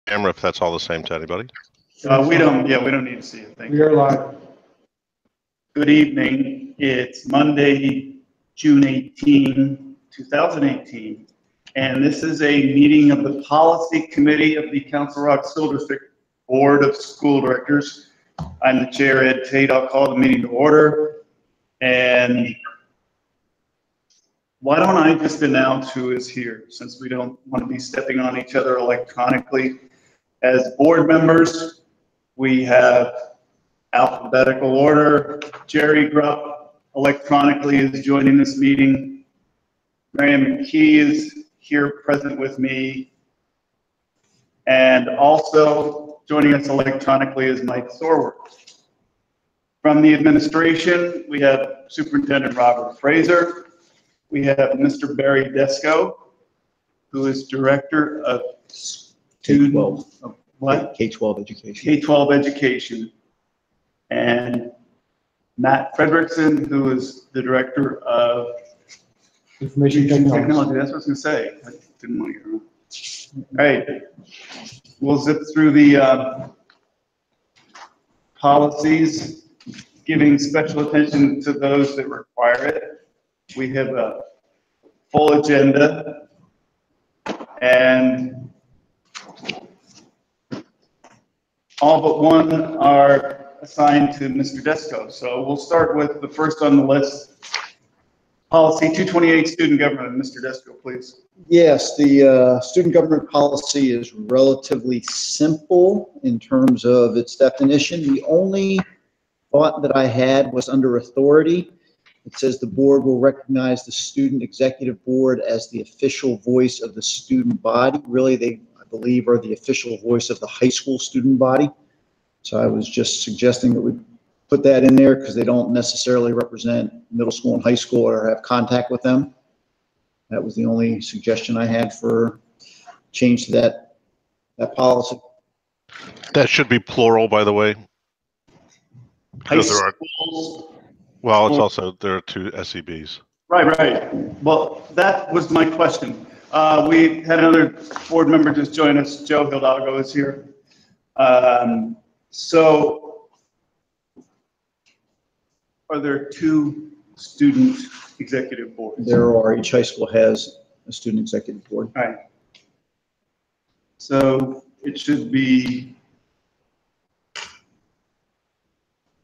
camera if that's all the same to anybody. We don't need to see it. Thank you. We are live. Good evening. It's Monday, June 18, 2018, and this is a meeting of the Policy Committee of the Council Rock School District Board of School Directors. I'm the chair, Ed Tate. I'll call the meeting to order. And why don't I just announce who is here, since we don't want to be stepping on each other electronically. As board members, we have alphabetical order. Jerry Grupp electronically is joining this meeting. Marianne McKee is here present with me. And also joining us electronically is Mike Thorward. From the administration, we have Superintendent Robert Fraser. We have Mr. Barry Desco, who is Director of K-12. What? K-12 education. K-12 education. And Matt Fredrickson, who is the Director of Information technology. That's what I was going to say. I didn't want to hear it. All right. We'll zip through the policies, giving special attention to those that require it. We have a full agenda, and all but one are assigned to Mr. Desco. So we'll start with the first on the list, Policy 228, Student Government. Mr. Desco, please. Yes, the student government policy is relatively simple in terms of its definition. The only thought that I had was under authority. It says the board will recognize the student executive board as the official voice of the student body. Really, they, I believe, are the official voice of the high school student body. So I was just suggesting that we put that in there because they don't necessarily represent middle school and high school or have contact with them. That was the only suggestion I had for change to that policy. That should be plural, by the way. High There are, schools. well, it's also, there are two SEBs. Right. Well, that was my question. We had another board member just join us. Joe Hidalgo is here. So are there two student executive boards? There are, each high school has a student executive board. All right. So it should be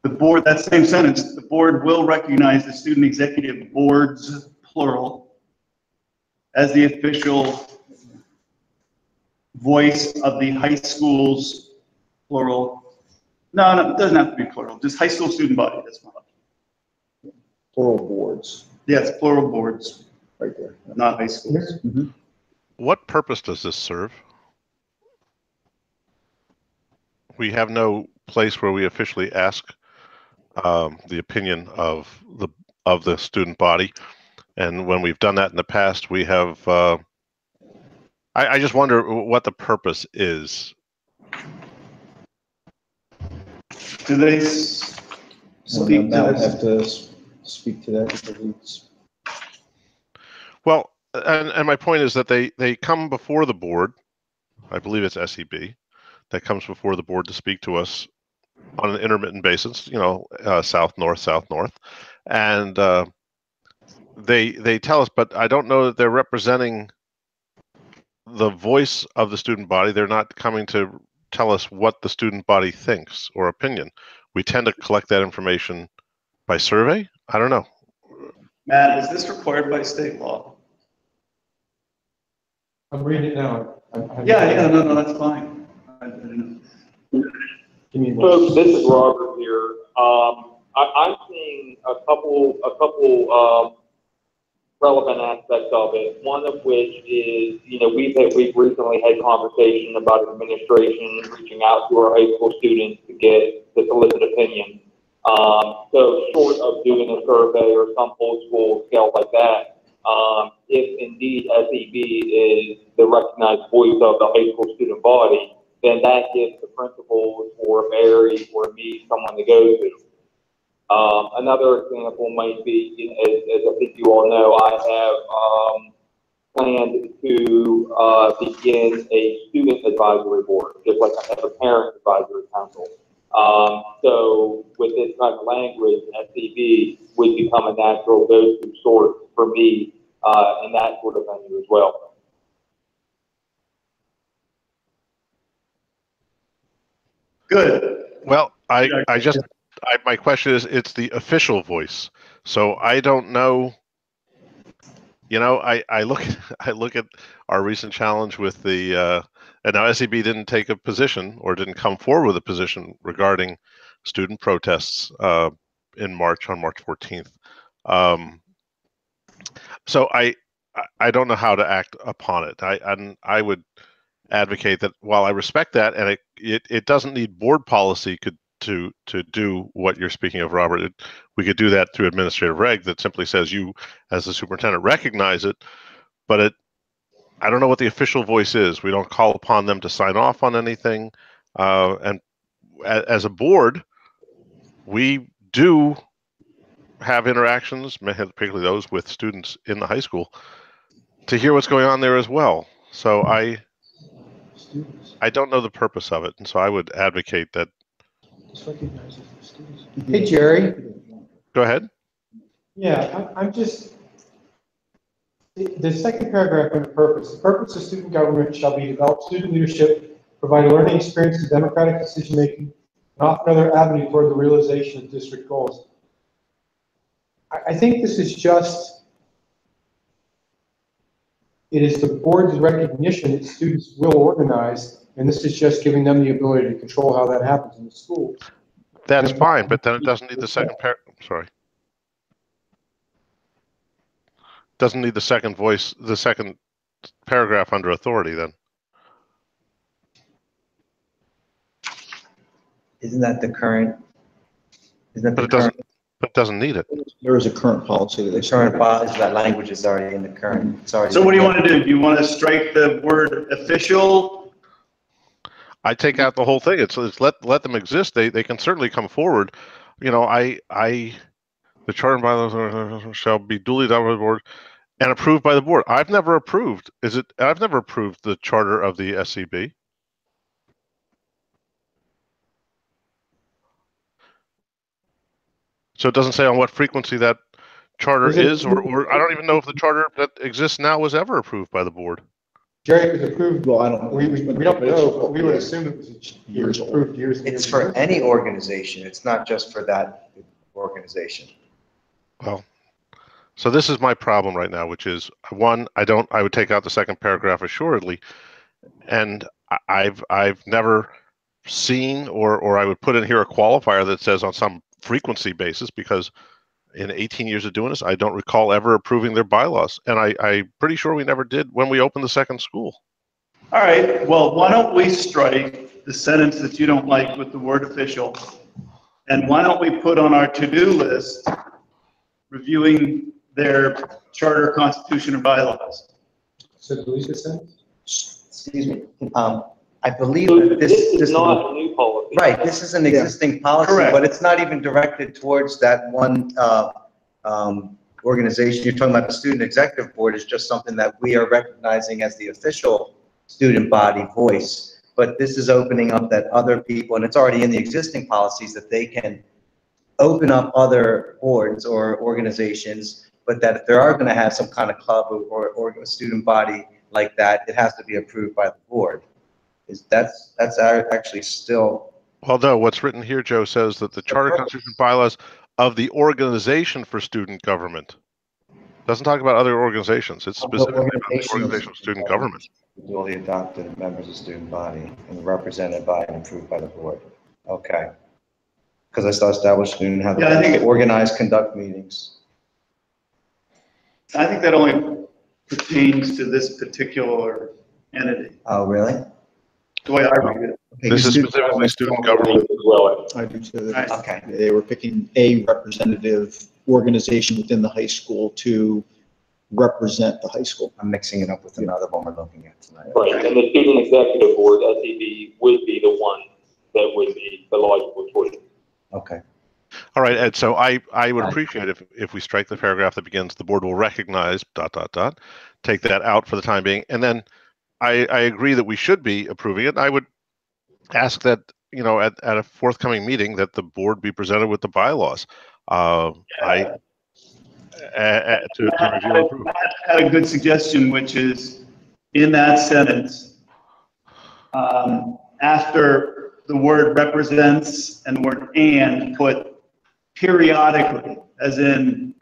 the board, that same sentence, the board will recognize the student executive boards, plural, as the official voice of the high schools, plural. No, it doesn't have to be plural, just high school student body, that's fine. Plural boards, Yes, plural boards, right there. not high schools. Mhm. What purpose does this serve? We have no place where we officially ask the opinion of the student body, and when we've done that in the past, we have. I just wonder what the purpose is. Do they speak to Matt would this? have to speak to that because it's. Well, and my point is that they come before the board. I believe it's SEB that comes before the board to speak to us on an intermittent basis. You know, south north, and they tell us, but I don't know that they're representing the voice of the student body. They're not coming to tell us what the student body thinks or opinion. We tend to collect that information by survey. I don't know. Matt, is this required by state law? I'm reading it now. Yeah, no, that's fine. I didn't know. Give me one. Folks, this is Robert here. I'm seeing a couple relevant aspects of it. One of which is, we've recently had conversation about administration reaching out to our high school students to solicit opinion. So short of doing a survey or some old school scale like that, if indeed SEB is the recognized voice of the high school student body, then that gives the principals or Barry or me someone to go to. Another example might be, as I think you all know, I have planned to begin a student advisory board, just like a parent advisory council. So with this kind of language, SCB would become a natural go-to source for me in that sort of venue as well. Good. Well, my question is, it's the official voice. So I don't know, you know, I look at our recent challenge with the, and now SEB didn't take a position or didn't come forward with a position regarding student protests in March, on March 14th. So I don't know how to act upon it. I would advocate that while I respect that, and it doesn't need board policy to do what you're speaking of, Robert. We could do that through administrative reg that simply says you, as the superintendent, recognize it, but I don't know what the official voice is. We don't call upon them to sign off on anything, and as a board, we do have interactions, particularly those with students in the high school, to hear what's going on there as well. So I don't know the purpose of it, and so I would advocate that. Hey, Jerry. Go ahead. Yeah, I'm just, the second paragraph on the purpose. The purpose of student government shall be to develop student leadership, provide a learning experience and democratic decision-making, and offer another avenue toward the realization of district goals. I think this is just, it is the board's recognition that students will organize, and this is just giving them the ability to control how that happens in the school. That's fine, but then it doesn't need the second doesn't need the second voice, the second paragraph under authority then. Isn't that the current? Isn't that the But current? it doesn't need it. There is a current policy that The they. current policy, that language is already in the current. It's already. So what do you want to do? Do you want to strike the word official? I take out the whole thing. It's let them exist. They can certainly come forward. You know, the charter and bylaws shall be duly adopted by the board and approved by the board. I've never approved. I've never approved the charter of the SCB. So it doesn't say on what frequency that charter is, or I don't even know if the charter that exists now was ever approved by the board. Jerry, it was approved, Well, I don't know. we don't know, but we would assume it was Years old. approved years and years. It's for any organization. It's not just for that organization. Well, so this is my problem right now, which is one, I would take out the second paragraph assuredly, and I've never seen or I would put in here a qualifier that says on some frequency basis, because in 18 years of doing this, I don't recall ever approving their bylaws, and I'm pretty sure we never did when we opened the second school. All right, well, why don't we strike the sentence that you don't like with the word official? And why don't we put on our to-do list reviewing their charter, constitution, or bylaws? So delete the sentence? Excuse me. I believe So that this is not a new policy. right, this is an existing policy, Correct. but it's not even directed towards that one organization. You're talking about the Student Executive Board is just something that we are recognizing as the official student body voice. But this is opening up that other people, and it's already in the existing policies, that they can open up other boards or organizations, but that if they are going to have some kind of club or a student body like that, it has to be approved by the board. That's actually still. Well, no, what's written here, Joe, says that the charter, constitution, bylaws of the Organization for Student Government. Doesn't talk about other organizations. It's specifically about the Organization for Student Government. Duly adopted members of student body and represented by and approved by the board. Okay. Because I still established student have Yeah, I think organize, conduct meetings. I think that only pertains to this particular entity, Oh, really? the way I read it. Okay, This is student specifically student government. As well. I do too. Right. Okay. They were picking a representative organization within the high school to represent the high school. I'm mixing it up with another one we're looking at tonight. Right, and the Student Executive Board, SEB, would be the one that would be the logical choice. Okay. All right. right, Ed, so I would appreciate if we strike the paragraph that begins, the board will recognize, ... Take that out for the time being. And then I agree that we should be approving it. I would ask that, at a forthcoming meeting, that the board be presented with the bylaws. To review and approve. I had a good suggestion, which is in that sentence, after the word represents and the word and, put periodically, as in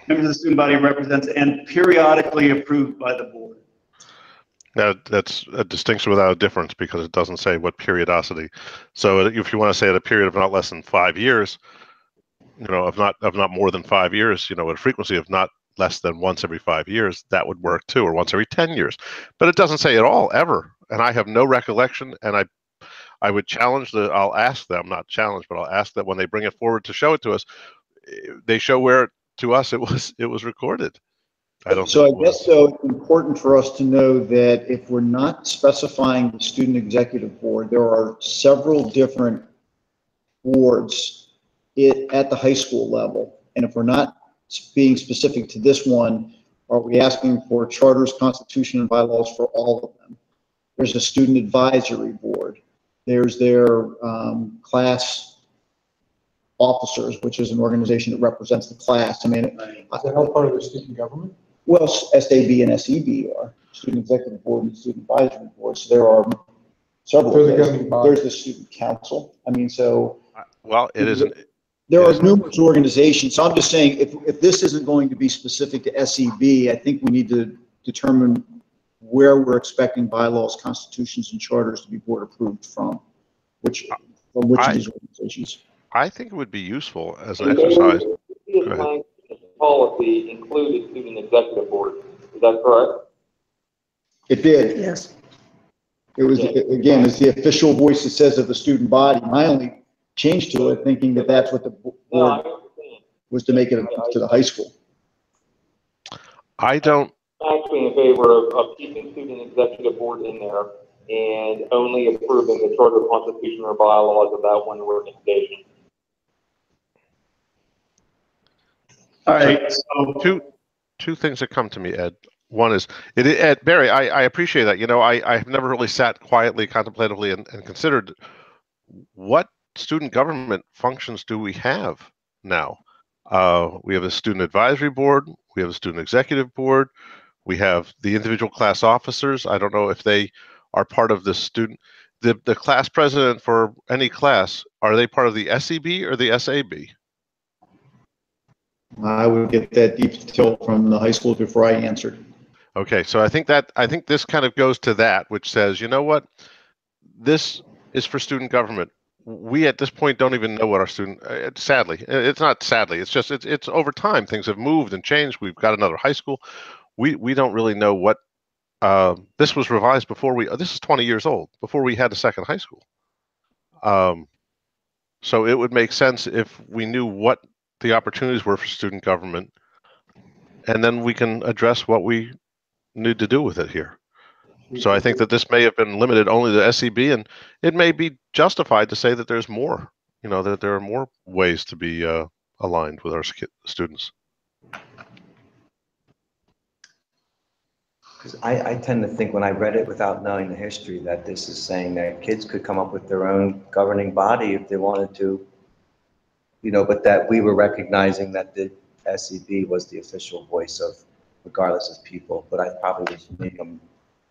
members of the student body represents and periodically approved by the board. That's a distinction without a difference, because it doesn't say what periodicity. So if you want to say at a period of not less than 5 years, of not more than 5 years, at a frequency of not less than once every 5 years, that would work too, or once every 10 years. But it doesn't say at all, ever. And I have no recollection, and I would challenge I'll ask them, not challenge, but I'll ask that when they bring it forward to show it to us, they show where to us it was recorded. So I guess it's important for us to know that if we're not specifying the student executive board, there are several different boards at the high school level. And if we're not being specific to this one, are we asking for charters, constitution, and bylaws for all of them? There's a student advisory board. There's their class officers, which is an organization that represents the class. I mean, Is that all part of the student government? well, SAB and SEB are student executive board and student advisory board. So there are several. So the governing body. There's the student council. I mean, so. Well, it isn't. There are numerous organizations. So I'm just saying, if this isn't going to be specific to SEB, I think we need to determine where we're expecting bylaws, constitutions, and charters to be board approved from which of these organizations. I think it would be useful as an exercise. Go ahead. Policy include a student executive board. Is that correct? It did. Yes. It was, again, it's the official voice that says of the student body. I only changed to it thinking that that's what the board was, to make it to the high school. I don't. Actually in favor of keeping student executive board in there and only approving the charter, constitution, or bylaws of that one organization. All right, so two things that come to me, Ed. One is, Ed, Barry, I appreciate that. I have never really sat quietly, contemplatively, and considered what student government functions do we have now. We have a student advisory board. We have a student executive board. We have the individual class officers. I don't know if they are part of the student, the class president for any class. Are they part of the SEB or the SAB? I would get that detail from the high school before I answered. Okay, so I think this kind of goes to that, which says, you know what, this is for student government. We at this point don't even know what our student. Sadly, it's not sadly. It's just it's over time things have moved and changed. We've got another high school. We don't really know what. This was revised before we. This is 20 years old, before we had a second high school. So it would make sense if we knew what the opportunities were for student government, and then we can address what we need to do with it here. So I think that this may have been limited only to SEB, and it may be justified to say that there's more, that there are more ways to be aligned with our students. Because I tend to think, when I read it without knowing the history, that this is saying that kids could come up with their own governing body if they wanted to, but that we were recognizing that the SEB was the official voice of, regardless of people. But I probably was making a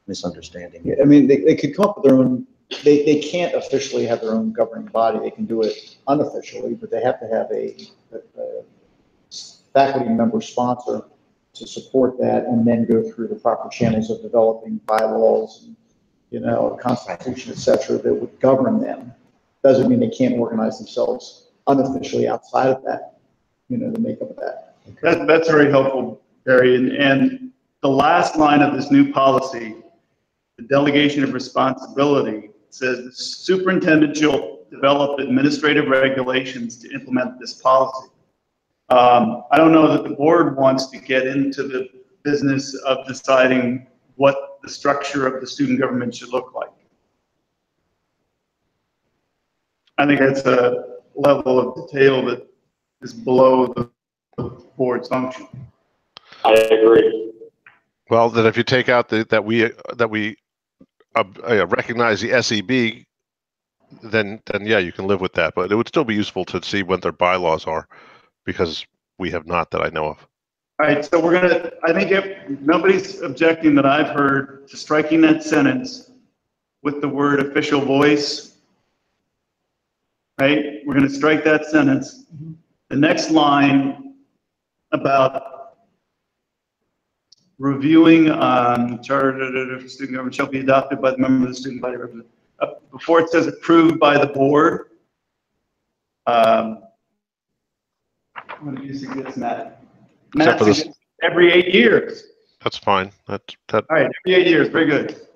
misunderstanding. I mean, they could come up with their own, they can't officially have their own governing body. They can do it unofficially, but they have to have a faculty member sponsor to support that, and then go through the proper channels of developing bylaws and, a constitution, et cetera, that would govern them. Doesn't mean they can't organize themselves unofficially outside of that, the makeup of that. that's very helpful, Barry. And the last line of this new policy, the delegation of responsibility, says the superintendent shall develop administrative regulations to implement this policy. I don't know that the board wants to get into the business of deciding what the structure of the student government should look like. I think that's a level of detail that is below the board's function. I agree. Well, then if you take out that we recognize the SEB, then yeah, you can live with that. But it would still be useful to see what their bylaws are, because we have not that I know of. All right, so we're gonna, I think if nobody's objecting that I've heard to striking that sentence with the word official voice. Right, we're gonna strike that sentence. The next line about reviewing charter of student government shall be adopted by the member of the student body. Before it says approved by the board. What do you suggest, Matt? Except for this- suggests every 8 years. That's fine. That All right, every 8 years, very good.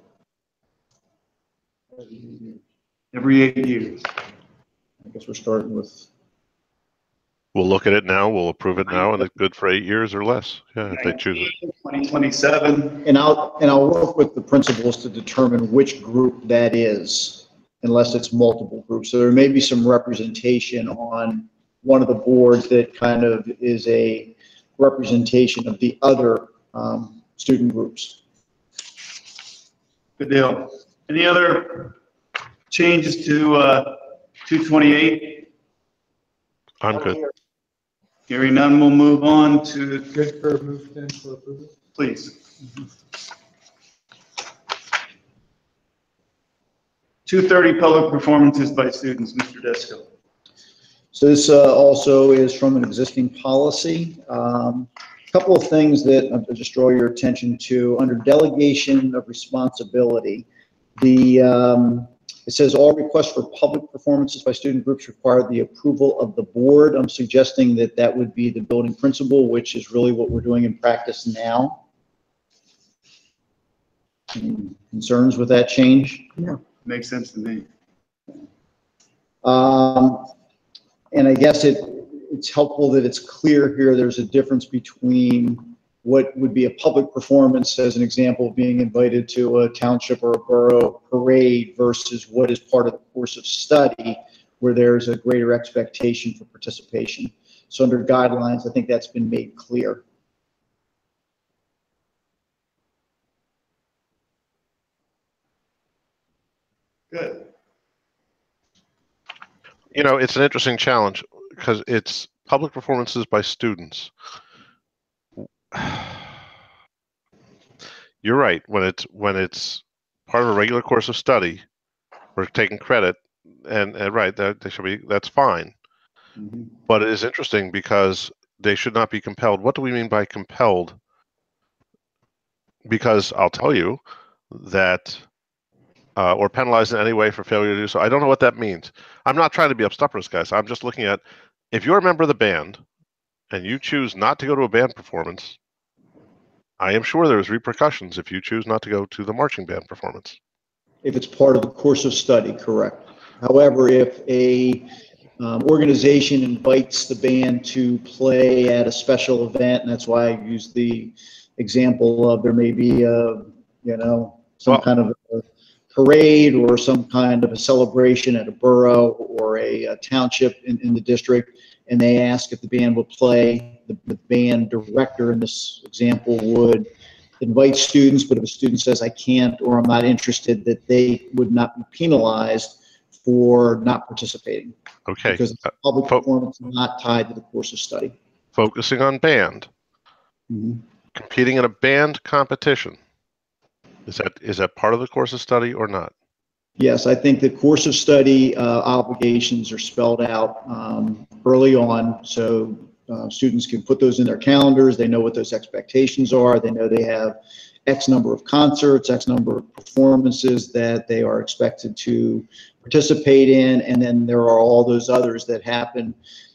Every 8 years. I guess we're starting with, we'll look at it now. We'll approve it now, and it's good for 8 years or less. Yeah, if they choose it. 2027. and I'll work with the principals to determine which group that is, unless it's multiple groups. So there may be some representation on one of the boards that kind of is a representation of the other student groups. Good deal. Any other changes to 228? I'm good. Hearing none, we'll move on to, Good for move then for approval. please. 230 public performances by students, Mr. Disco. So this also is from an existing policy. Couple of things that I'll just draw your attention to. Under delegation of responsibility, it says all requests for public performances by student groups require the approval of the board. I'm suggesting that that would be the building principal, which is really what we're doing in practice now. Any concerns with that change? Makes sense to me. And I guess it's helpful that it's clear here, there's a difference between what would be a public performance, as an example, of being invited to a township or a borough parade, versus what is part of the course of study, where there's a greater expectation for participation. So under guidelines, I think that's been made clear. Good. You know, it's an interesting challenge because it's public performances by students. You're right. When it's part of a regular course of study, we're taking credit, and right, that they should be. That's fine. Mhm. But it is interesting because they should not be compelled. What do we mean by compelled? Because I'll tell you that, or penalized in any way for failure to do so. I don't know what that means. I'm not trying to be obstreperous, guys. I'm just looking at, if you're a member of the band and you choose not to go to a band performance, I am sure there's repercussions if you choose not to go to the marching band performance. If it's part of the course of study, correct. However, if a organization invites the band to play at a special event, and that's why I used the example of there may be some kind of a parade or some kind of a celebration at a borough or a township in the district, and they ask if the band will play, the band director in this example would invite students, but if a student says I can't or I'm not interested, that they would not be penalized for not participating. Okay. Because public performance is not tied to the course of study. Focusing on band, competing in a band competition. Is that part of the course of study or not? Yes, I think the course of study obligations are spelled out early on, so students can put those in their calendars. They know what those expectations are. They know they have X number of concerts, X number of performances that they are expected to participate in, and then there are all those others that happen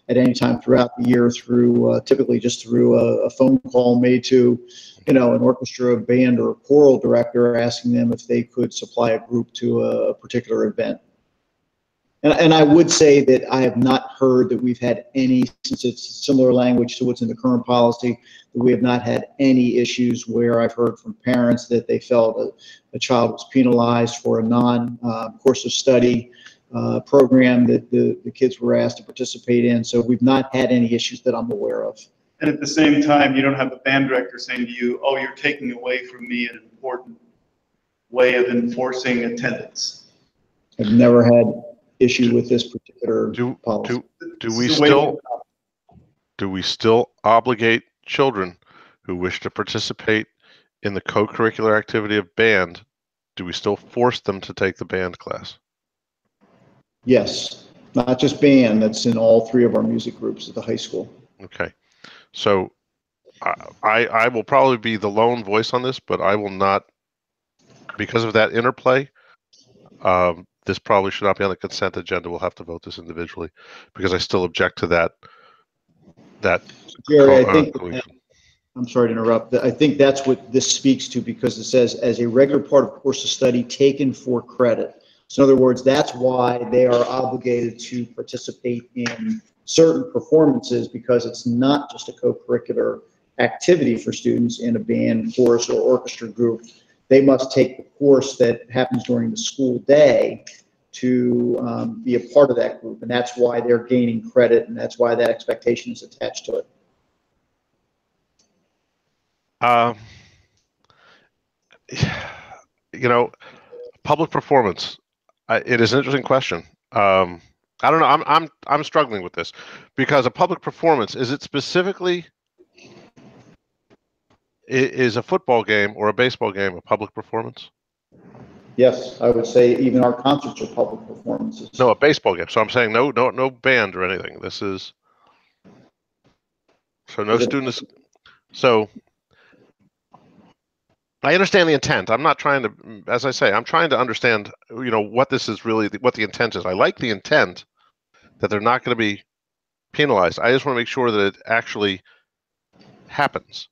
at any time throughout the year through typically just through a phone call made to an orchestra, a band, or a choral director, asking them if they could supply a group to a particular event. And I would say that I have not heard that we've had any, since it's similar language to what's in the current policy, that we have not had any issues where I've heard from parents that they felt a child was penalized for a non-course of study program that the kids were asked to participate in. So we've not had any issues that I'm aware of. And at the same time, you don't have the band director saying to you, oh, you're taking away from me an important way of enforcing attendance. I've never had issue with this particular policy. Do we still obligate children who wish to participate in the co-curricular activity of band? Do we still force them to take the band class? Yes, not just band, that's in all three of our music groups at the high school. Okay. So I will probably be the lone voice on this, but I will not, because of that interplay, this probably should not be on the consent agenda. We'll have to vote this individually because I still object to that. Jerry, I think, I'm sorry to interrupt. I think that's what this speaks to, because it says as a regular part of course of study taken for credit. So in other words, that's why they are obligated to participate in certain performances, because it's not just a co-curricular activity for students in a band, chorus, or orchestra group. They must take the course that happens during the school day to be a part of that group. And that's why they're gaining credit, and that's why that expectation is attached to it. You know, public performance. It is an interesting question. I don't know. I'm struggling with this, because a public performance, is it specifically, is a football game or a baseball game a public performance? Yes, I would say even our concerts are public performances. No, a baseball game. So I'm saying no band or anything. This is, so no students. So I understand the intent. I'm not trying to, as I say, I'm trying to understand, what this is really, what the intent is. I like the intent that they're not going to be penalized. I just want to make sure that it actually happens.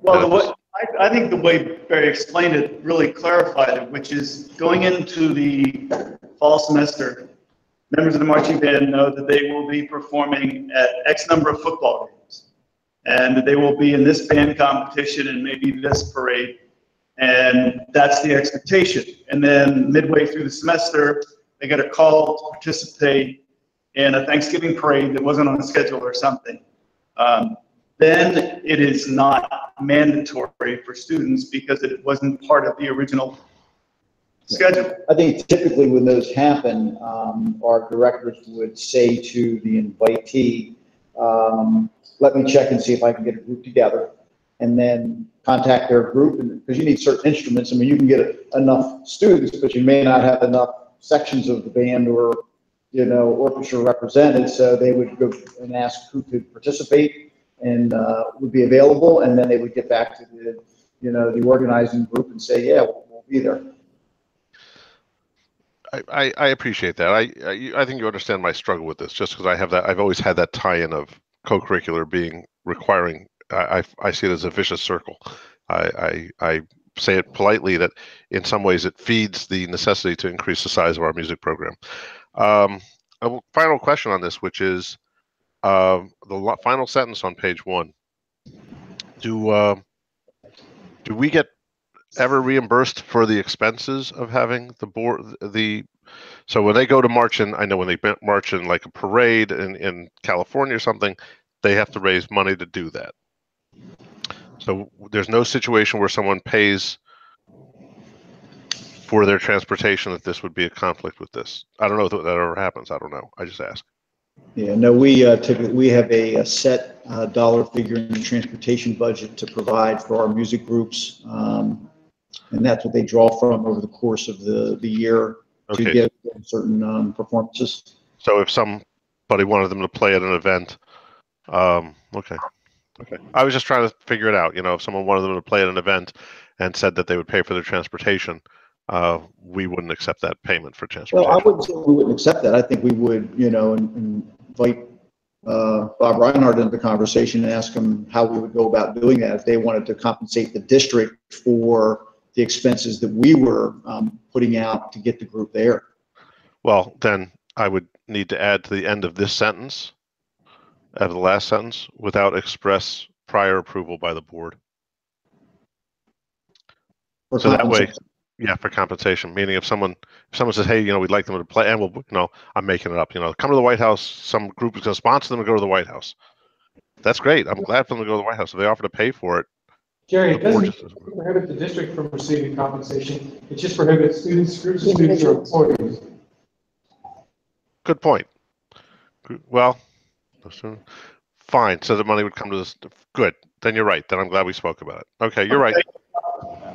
Well, I think the way Barry explained it really clarified it, which is going into the fall semester, members of the marching band know that they will be performing at X number of football games, and that they will be in this band competition and maybe this parade. And that's the expectation. And then midway through the semester, they get a call to participate in a Thanksgiving parade that wasn't on the schedule or something. Then it is not mandatory for students because it wasn't part of the original schedule. I think typically when those happen, our directors would say to the invitee, let me check and see if I can get a group together, and then contact their group, because you need certain instruments. I mean, you can get enough students, but you may not have enough sections of the band or, orchestra represented. So they would go and ask who could participate and would be available, and then they would get back to the organizing group and say, yeah, we'll be there. I appreciate that. I think you understand my struggle with this, just because I've always had that tie-in of co-curricular being requiring. I see it as a vicious circle. I say it politely that in some ways it feeds the necessity to increase the size of our music program. A final question on this, which is the final sentence on page 1. Do we get ever reimbursed for the expenses of having the board? So when they go to march in, I know when they march in like a parade in California or something, they have to raise money to do that. So there's no situation where someone pays for their transportation that this would be a conflict with this. I don't know if that ever happens. I don't know. I just ask. Yeah, no, we typically have a set dollar figure in the transportation budget to provide for our music groups, and that's what they draw from over the course of the year to get certain performances. So if somebody wanted them to play at an event, okay. I was just trying to figure it out. If someone wanted them to play at an event and said that they would pay for their transportation, we wouldn't accept that payment for transportation. Well, I wouldn't say we wouldn't accept that. I think we would, invite Bob Reinhardt into the conversation and ask him how we would go about doing that if they wanted to compensate the district for the expenses that we were putting out to get the group there. Well, then I would need to add to the end of this sentence, of the last sentence, without express prior approval by the board. So that way, Yeah, for compensation, meaning if someone says, hey, we'd like them to play, and we'll, I'm making it up, come to the White House, some group is going to sponsor them to go to the White House. That's great. I'm glad for them to go to the White House. If they offer to pay for it, Jerry, it the board doesn't prohibit the district from receiving compensation. It just prohibits groups of students or employees. Good point. Well, fine. So the money would come to this. Good. Then you're right. Then I'm glad we spoke about it. Okay, you're right.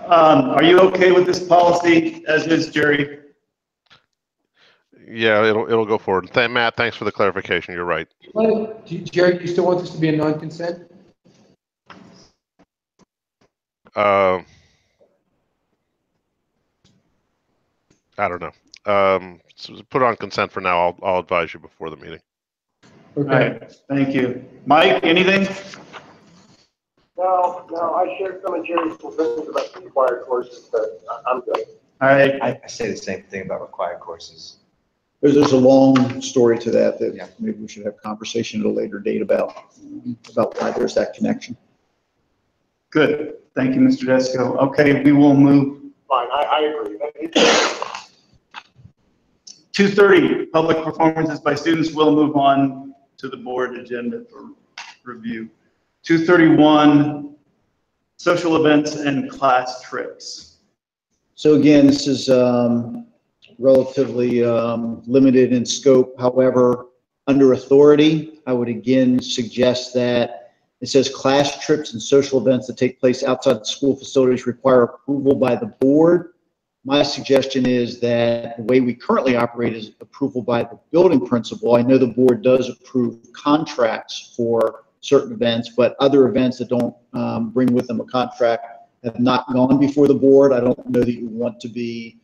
Are you okay with this policy as is, Jerry? Yeah, it'll go forward. Matt, thanks for the clarification. You're right. Jerry, do you still want this to be a non-consent? I don't know. So put it on consent for now. I'll advise you before the meeting. Okay. All right, thank you. Mike, anything? No, I shared some of Jerry's concerns about the required courses, but I'm good. All right. I say the same thing about required courses. There's a long story to that Yeah. maybe we should have a conversation at a later date about why there's that connection. Good. Thank you, Mr. Desko. Okay, we will move. Fine, I agree. 2:30, public performances by students. Will move on to the board agenda for review. 2:31, social events and class trips. So again, this is relatively limited in scope. However, under authority, I would again suggest that it says class trips and social events that take place outside the school facilities require approval by the board. My suggestion is that the way we currently operate is approval by the building principal. I know the board does approve contracts for certain events, but other events that don't bring with them a contract have not gone before the board. I don't know that you want to be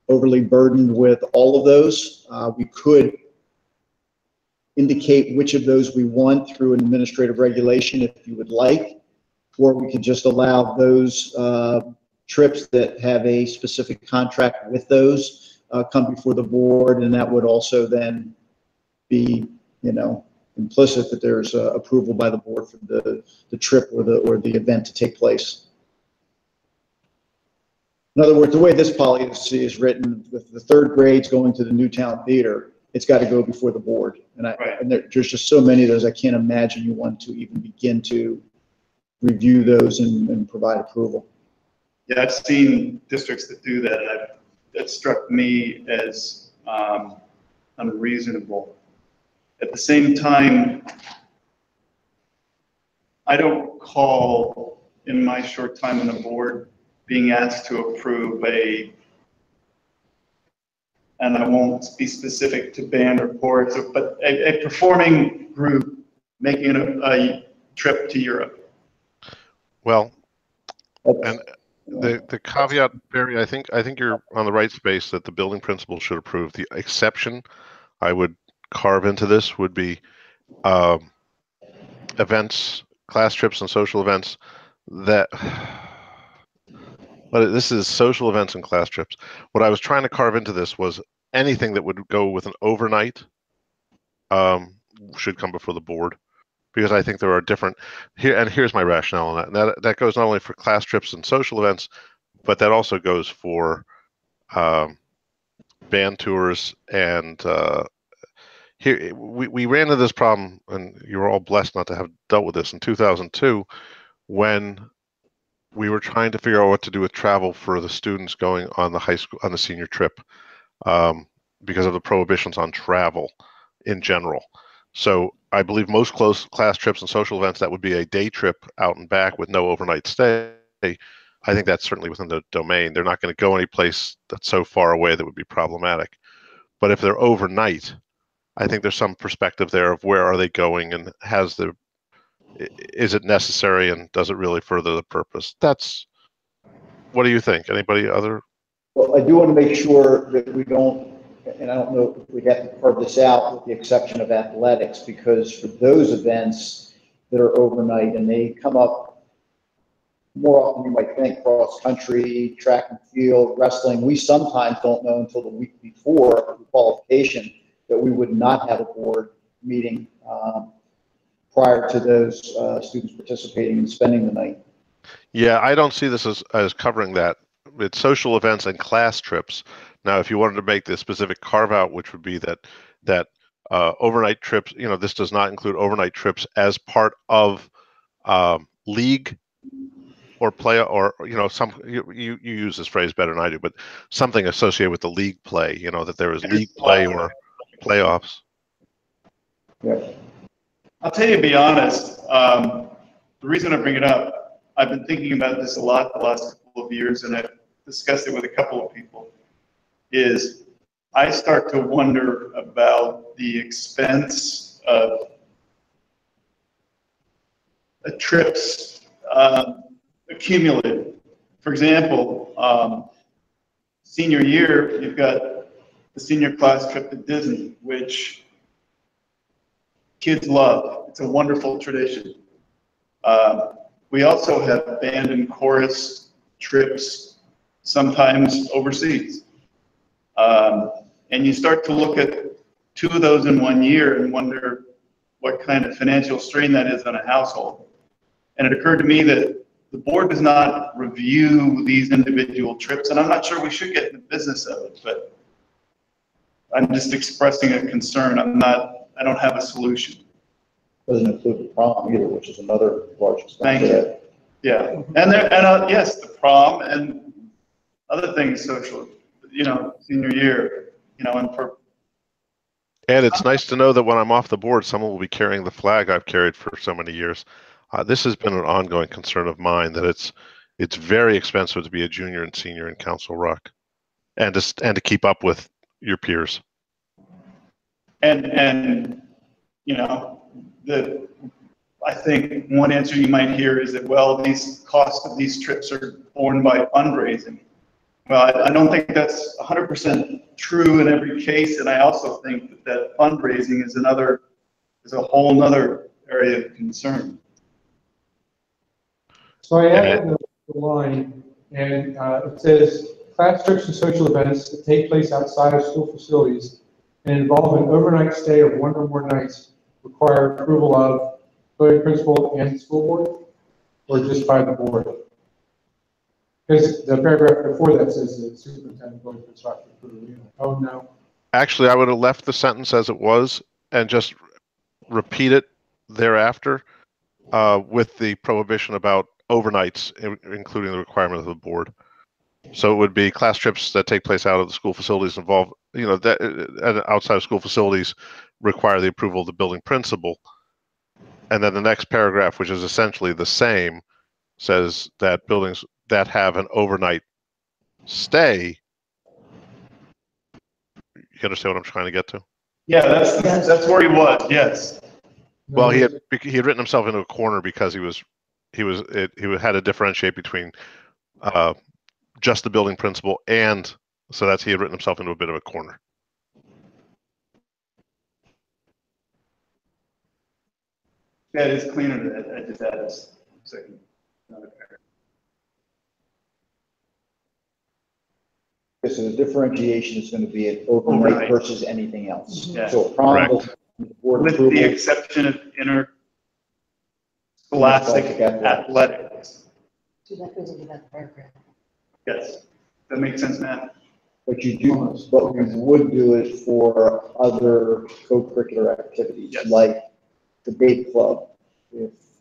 overly burdened with all of those. We could indicate which of those we want through an administrative regulation if you would like, or we could just allow those trips that have a specific contract with those come before the board, and that would also then be, implicit that there's approval by the board for the trip or the event to take place. In other words, the way this policy is written, with the third grades going to the Newtown Theater, it's got to go before the board. And there's just so many of those, I can't imagine you want to even begin to review those and provide approval. Yeah, I've seen districts that do that, and that struck me as unreasonable. At the same time, I don't recall in my short time on the board being asked to approve and I won't be specific to band or chorus, but a performing group making a trip to Europe. Well, and the caveat, Barry, I think you're on the right space that the building principal should approve. The exception I would carve into this would be events, class trips, and social events that. But this is social events and class trips. What I was trying to carve into this was anything that would go with an overnight should come before the board, because I think there are different here. And here's my rationale on that. And that goes not only for class trips and social events, but that also goes for band tours. And here we ran into this problem, and you were all blessed not to have dealt with this in 2002 when we were trying to figure out what to do with travel for the students going on the senior trip because of the prohibitions on travel in general. So I believe most class trips and social events, that would be a day trip out and back with no overnight stay. I think that's certainly within the domain. They're not going to go any place that's so far away that would be problematic. But if they're overnight, I think there's some perspective there of where are they going and is it necessary and does it really further the purpose? What do you think? Anybody other? Well, I do want to make sure that we don't, and I don't know if we have to carve this out with the exception of athletics, because for those events that are overnight and they come up more often than you might think, cross country, track and field, wrestling, we sometimes don't know until the week before the qualification that we would not have a board meeting prior to those students participating and spending the night. Yeah, I don't see this as covering that. it's social events and class trips. Now, if you wanted to make the specific carve out, which would be that overnight trips, this does not include overnight trips as part of league or play, or you use this phrase better than I do, but something associated with the league play. That there is league play or playoffs. Yeah. I'll tell you, to be honest, the reason I bring it up, I've been thinking about this a lot the last couple of years, and I've discussed it with a couple of people, is I start to wonder about the expense of trips accumulated. For example, senior year, you've got the senior class trip to Disney, which kids love. It's a wonderful tradition. We also have band and chorus trips, sometimes overseas. And you start to look at 2 of those in 1 year and wonder what kind of financial strain that is on a household. And it occurred to me that the board does not review these individual trips, and I'm not sure we should get in the business of it, but I'm just expressing a concern. I don't have a solution. Doesn't include the prom either, which is another large expense. Thank you. Yeah, and yes, the prom and other things, social, senior year, And it's nice to know that when I'm off the board, someone will be carrying the flag I've carried for so many years. This has been an ongoing concern of mine, that it's very expensive to be a junior and senior in Council Rock, and to keep up with your peers. And I think one answer you might hear is that, well, these costs of these trips are borne by fundraising. Well, I don't think that's 100% true in every case, and I also think that fundraising is a whole nother area of concern. So I added the line, and it says, class trips and social events that take place outside of school facilities and involve an overnight stay of 1 or more nights require approval of building principal and school board, or just by the board? Because the paragraph before that says that superintendent building principal approval. Oh, no. Actually, I would have left the sentence as it was and just repeat it thereafter with the prohibition about overnights, including the requirement of the board. So it would be class trips that take place out of the school facilities involve, that outside of school facilities require the approval of the building principal. And then the next paragraph, which is essentially the same, says that buildings that have an overnight stay. You understand what I'm trying to get to? Yeah, that's where he was. Yes. Well, he had written himself into a corner because he had to differentiate between just the building principal, and so he had written himself into a bit of a corner. That is cleaner. I just added a second. So the differentiation is going to be an overnight versus anything else. Yeah. So prom will board With approval. the exception of interscholastic athletics. So that goes into that paragraph. Yes. That makes sense, Matt. But we would do it for other co-curricular activities, Yes. like the debate club,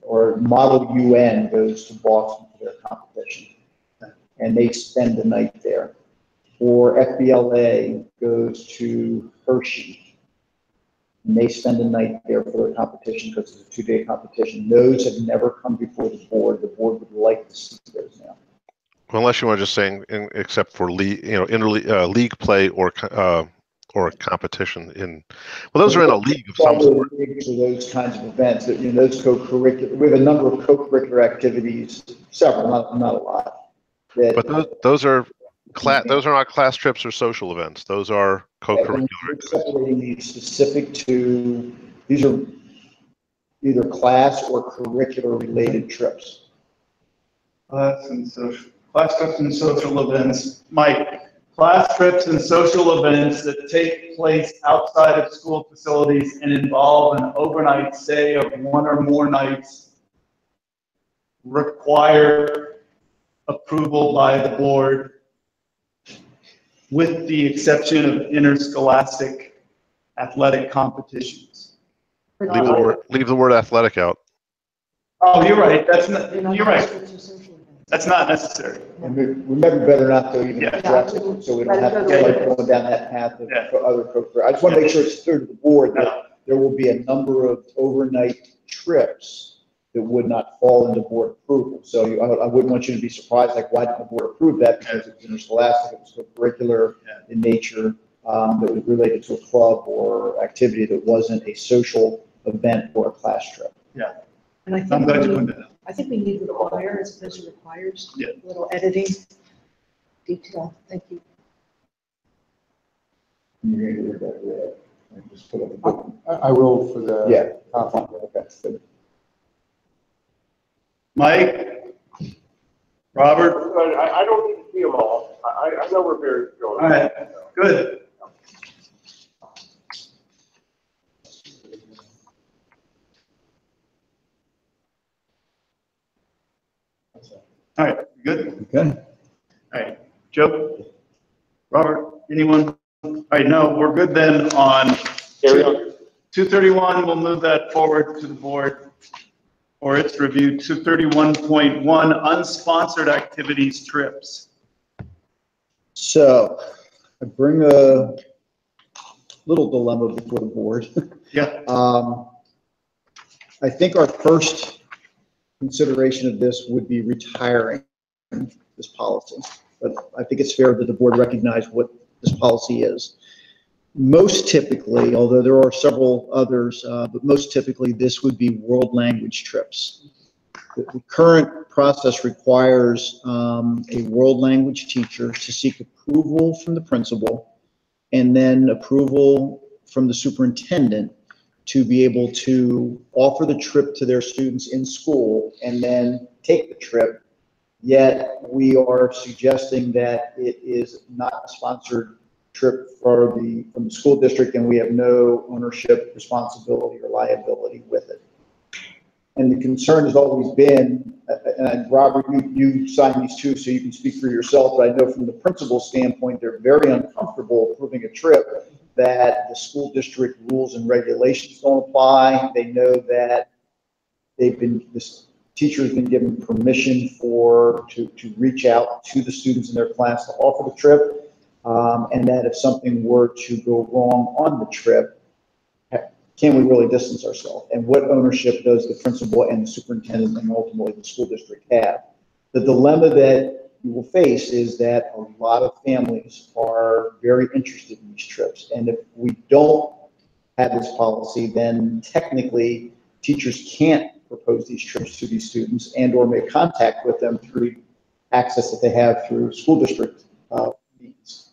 or Model UN goes to Boston for their competition, and they spend the night there. Or FBLA goes to Hershey, and they spend the night there for their competition because it's a 2-day competition. Those have never come before the board. The board would like to see those now. Unless you want to just saying, except for league play or a competition those are in a league of some sort. For those kinds of events, that those co-curricular, we have a number of co-curricular activities, several, not a lot. But those are not class trips or social events. Those are co-curricular activities. Separating these specific to, these are either class or curricular related trips. Class trips and social events. Mike, class trips and social events that take place outside of school facilities and involve an overnight stay of 1 or more nights require approval by the board with the exception of interscholastic athletic competitions. Leave the word athletic out. Oh, you're right, that's not, They're not you're right, districts or social events. that's not necessary. And we maybe better not to even Yeah. address it, so we don't have to Yeah. like going down that path of Yeah. for other co-curricular. I just want to make sure it's clear to the board that No. there will be a number of overnight trips that would not fall into board approval. So I wouldn't want you to be surprised, like, why didn't the board approve that? Because it was interscholastic, it was co-curricular in nature, that was related to a club or activity that wasn't a social event or a class trip. And I I'm think glad you we pointed need, that out. I think we need require as opposed to requires. Yeah. Little editing, detail, thank you. You're going to read that, yeah. And just put up a book. I will for the. Yeah, fine, okay, good. Mike? Robert? I don't need to see them all. I know where Barry's going. All right, good. All right, good? Okay. All right, Joe? Robert, anyone? All right, no, we're good then on Carry on. 231, we'll move that forward to the board for its review. 231.1, unsponsored activities trips. So I bring a little dilemma before the board. Yeah, I think our first consideration of this would be retiring this policy. But I think it's fair that the board recognize what this policy is. Most typically, although there are several others, but most typically this would be world language trips. The current process requires a world language teacher to seek approval from the principal and then approval from the superintendent to be able to offer the trip to their students in school and then take the trip. Yet we are suggesting that it is not a sponsored trip from the school district, and we have no ownership, responsibility, or liability with it. And the concern has always been, and Robert, you signed these too, so you can speak for yourself, but I know from the principal's standpoint, they're very uncomfortable approving a trip that the school district rules and regulations don't apply. They know that this teacher has been given permission to reach out to the students in their class to offer the trip. And that if something were to go wrong on the trip, can we really distance ourselves? And what ownership does the principal and the superintendent and ultimately the school district have? The dilemma that you will face is that a lot of families are very interested in these trips. And if we don't have this policy, then technically teachers can't propose these trips to these students and or make contact with them through access that they have through school district means,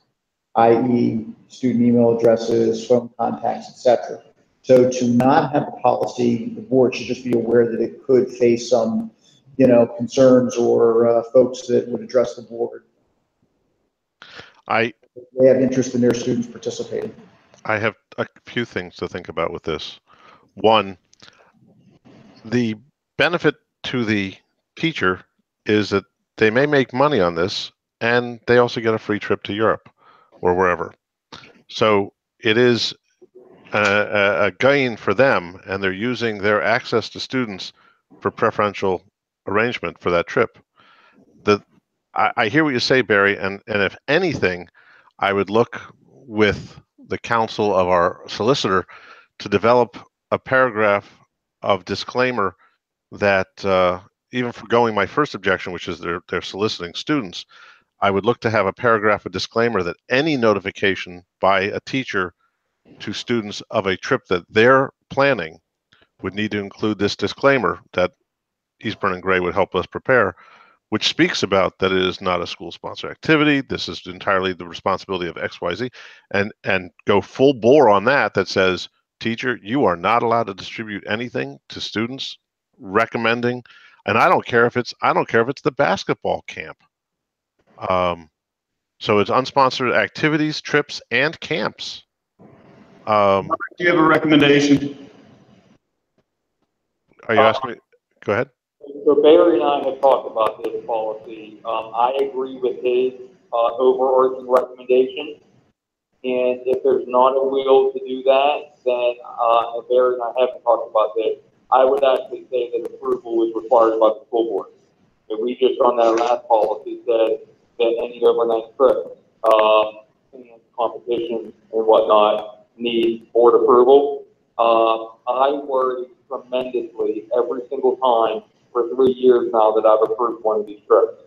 i.e. student email addresses, phone contacts, etc. So to not have a policy, the board should just be aware that it could face some, concerns or folks that would address the board. They have interest in their students participating. I have a few things to think about with this. One, the benefit to the teacher is that they may make money on this and they also get a free trip to Europe or wherever. So it is a gain for them, and they're using their access to students for preferential arrangement for that trip. I hear what you say, Barry, and if anything, I would look with the counsel of our solicitor to develop a paragraph of disclaimer that even forgoing my first objection, which is they're soliciting students, I would look to have a paragraph of disclaimer that any notification by a teacher to students of a trip that they're planning would need to include this disclaimer that Eastburn and Gray would help us prepare, which speaks about that it is not a school-sponsored activity. This is entirely the responsibility of XYZ, and go full bore on that says, teacher, you are not allowed to distribute anything to students, recommending, and I don't care if it's the basketball camp. So it's unsponsored activities, trips, and camps. do you have a recommendation? Are you asking me? Go ahead. So Barry and I have talked about this policy. I agree with his overarching recommendation. And if there's not a will to do that, then, and Barry and I haven't talked about this, I would actually say that approval is required by the school board. If we just on that last policy said that any overnight trips, and competition and whatnot need board approval, I worry tremendously every single time for 3 years now that I've approved one of these trips.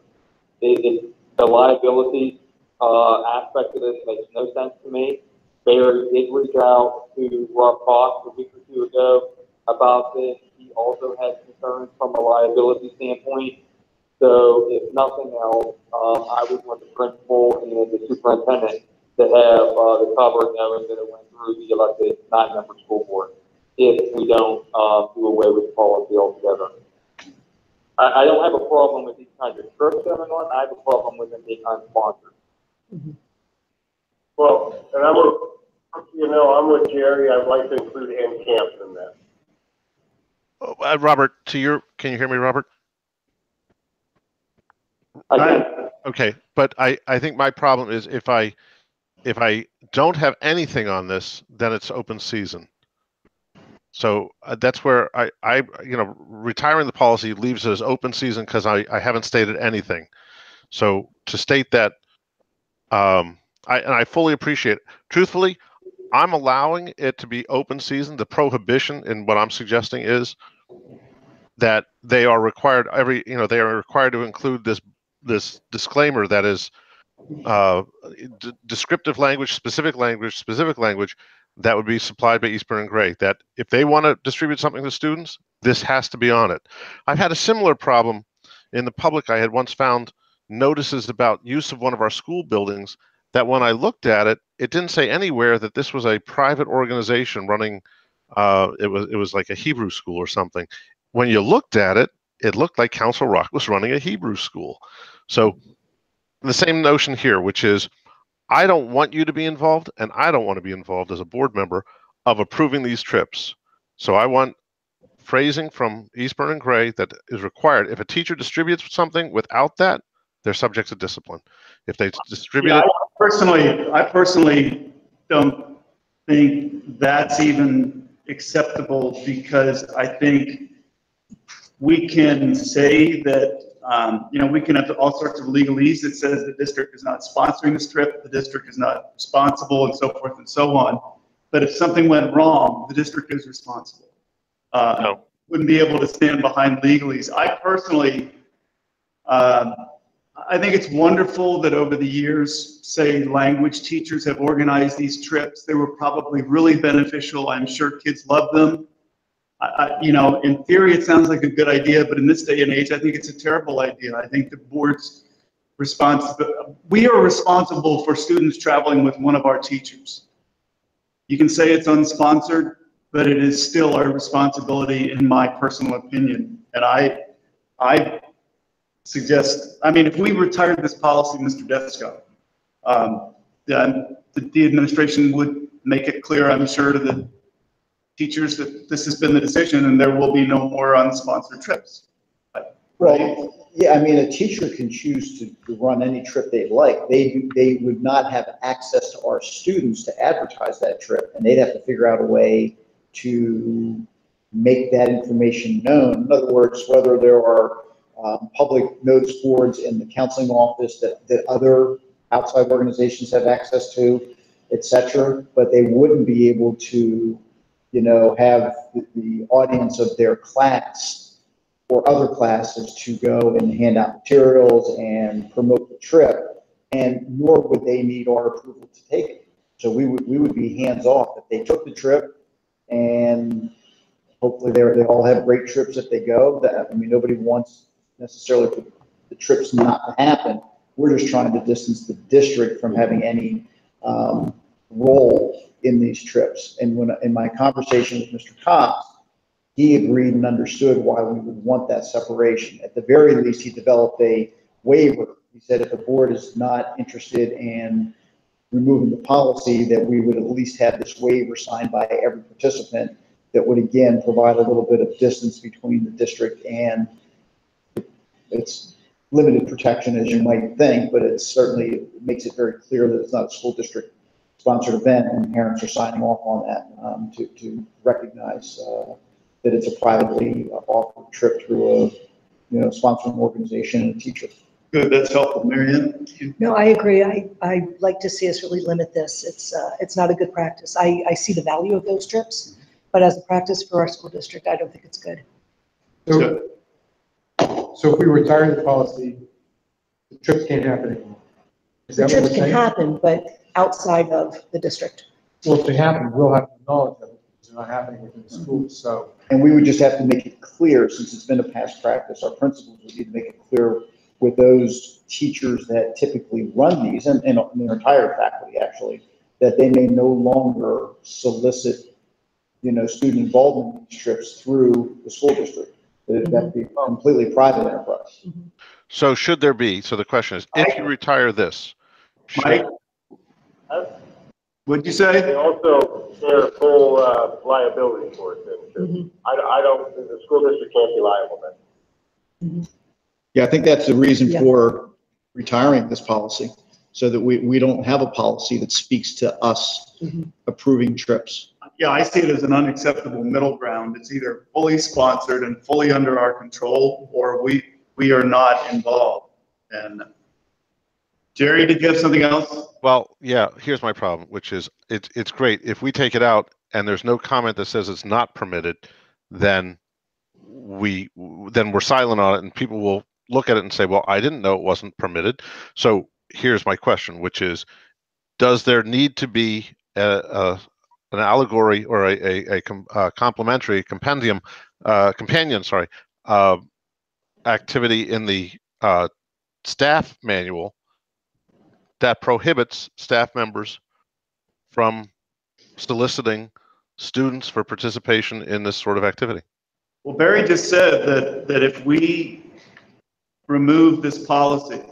The liability aspect of this makes no sense to me. Barry did reach out to Rob Cox a week or two ago about this. He also has concerns from a liability standpoint. So if nothing else, I would want the principal and the superintendent to have the cover knowing that it went through the elected 9-member school board if we don't do away with the policy altogether. I don't have a problem with these kinds of trips going on. I have a problem with them being unsponsored. Well, and I'm with Jerry. I'd like to include hand camps in that. Robert, can you hear me, Robert? Okay, but I think my problem is if I don't have anything on this, then it's open season. So that's where I retiring the policy leaves it as open season because I haven't stated anything. So to state that, I fully appreciate it. Truthfully, I'm allowing it to be open season. The prohibition in what I'm suggesting is that they are required they are required to include this disclaimer that is descriptive language, specific language that would be supplied by Eastburn and Gray, that if they want to distribute something to students, this has to be on it. I've had a similar problem in the public. I had once found notices about use of one of our school buildings that when I looked at it, it didn't say anywhere that this was a private organization running, it was like a Hebrew school or something. When you looked at it, it looked like Council Rock was running a Hebrew school. So the same notion here, which is I don't want you to be involved, and I don't want to be involved as a board member of approving these trips. So I want phrasing from Eastburn and Gray that is required. If a teacher distributes something without that, they're subject to discipline. If they distribute it. I personally don't think that's even acceptable because I think we can say that we can have all sorts of legalese that says the district is not sponsoring this trip, the district is not responsible, and so forth and so on. But if something went wrong, the district is responsible. No. Wouldn't be able to stand behind legalese. I personally, I think it's wonderful that over the years, say, language teachers have organized these trips. They were probably really beneficial. I'm sure kids love them. In theory, it sounds like a good idea, but in this day and age, I think it's a terrible idea. I think the board's we are responsible for students traveling with one of our teachers. You can say it's unsponsored, but it is still our responsibility, in my personal opinion. And I suggest, if we retired this policy, Mr. Desko, the administration would make it clear, I'm sure, to the teachers that this has been the decision and there will be no more unsponsored trips. Well, yeah, a teacher can choose to run any trip they'd like. They would not have access to our students to advertise that trip, and they'd have to figure out a way to make that information known. In other words, whether there are public notice boards in the counseling office that other outside organizations have access to, et cetera, but they wouldn't be able to have the audience of their class or other classes to go and hand out materials and promote the trip, and nor would they need our approval to take it. So we would be hands off if they took the trip, and hopefully they all have great trips if they go. Nobody wants necessarily for the trips not to happen. We're just trying to distance the district from having any role in these trips. And when in my conversation with Mr. Cox, he agreed and understood why we would want that separation. At the very least, he developed a waiver. He said if the board is not interested in removing the policy, that we would at least have this waiver signed by every participant that would, again, provide a little bit of distance between the district and its limited protection as you might think, but it certainly makes it very clear that it's not a school district sponsored event, and parents are signing off on that, to recognize, that it's a privately offered trip through a, sponsoring organization and a teacher. Good, that's helpful. Mary Ann? No, I agree. I like to see us really limit this. It's not a good practice. I see the value of those trips, but as a practice for our school district, I don't think it's good. So if we retire the policy, the trips can't happen anymore. Is The that what trips we're can saying? happen, but outside of the district. Well, if they happen, we'll have knowledge of it, because they're not happening within the school, so. And we would just have to make it clear, since it's been a past practice, our principals would need to make it clear with those teachers that typically run these, and the entire faculty actually, that they may no longer solicit, student involvement in these trips through the school district. That that'd be a completely private enterprise. So should there be, so the question is, if you retire this, Mike? What'd you say? They also bear full liability for it. Mhm. I don't, the school district can't be liable then. Yeah, I think that's the reason Yeah. for retiring this policy, so that we don't have a policy that speaks to us approving trips. Yeah, I see it as an unacceptable middle ground. It's either fully sponsored and fully under our control, or we are not involved. And Jerry, did you have something else? well, yeah, here's my problem, which is it's great. If we take it out and there's no comment that says it's not permitted, then we're silent on it, and people will look at it and say, well, I didn't know it wasn't permitted. So here's my question, which is, does there need to be an allegory or a complementary companion activity in the staff manual that prohibits staff members from soliciting students for participation in this sort of activity? Well, Barry just said that if we remove this policy,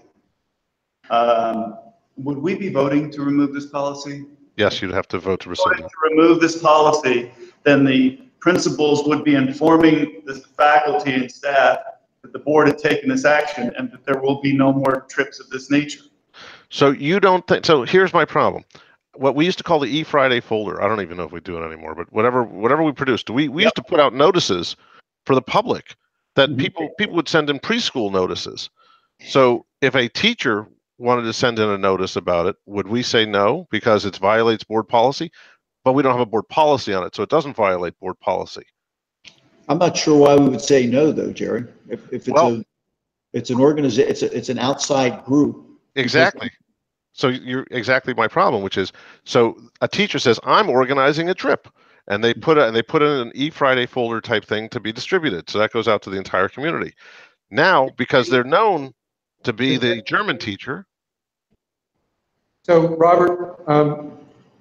would we be voting to remove this policy? Yes, you'd have to vote to rescind it. To remove this policy, then the principals would be informing the faculty and staff that the board had taken this action and that there will be no more trips of this nature. So you don't think, so here's my problem. What we used to call the E-Friday folder, I don't even know if we do it anymore, but whatever we produced, we used to put out notices for the public that people would send in preschool notices. So if a teacher wanted to send in a notice about it, would we say no because it violates board policy? But we don't have a board policy on it, so it doesn't violate board policy. I'm not sure why we would say no, though, Jerry. If it's it's an organization, it's an outside group. Exactly. So you're exactly my problem, which is, so a teacher says, I'm organizing a trip, and they put in an E-Friday folder type thing to be distributed. So that goes out to the entire community. Now, because they're known to be the German teacher. So Robert,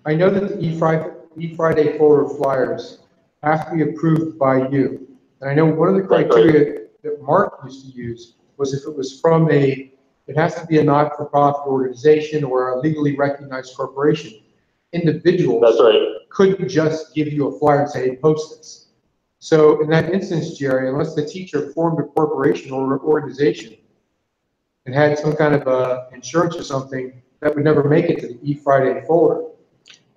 I know that the E-Friday folder flyers have to be approved by you. And I know one of the criteria that Mark used to use was if it was from it has to be a not-for-profit organization or a legally recognized corporation. Individuals That's right. couldn't just give you a flyer and say, hey, post this. So in that instance, Jerry, unless the teacher formed a corporation or organization and had some kind of insurance or something, that would never make it to the E-Friday folder.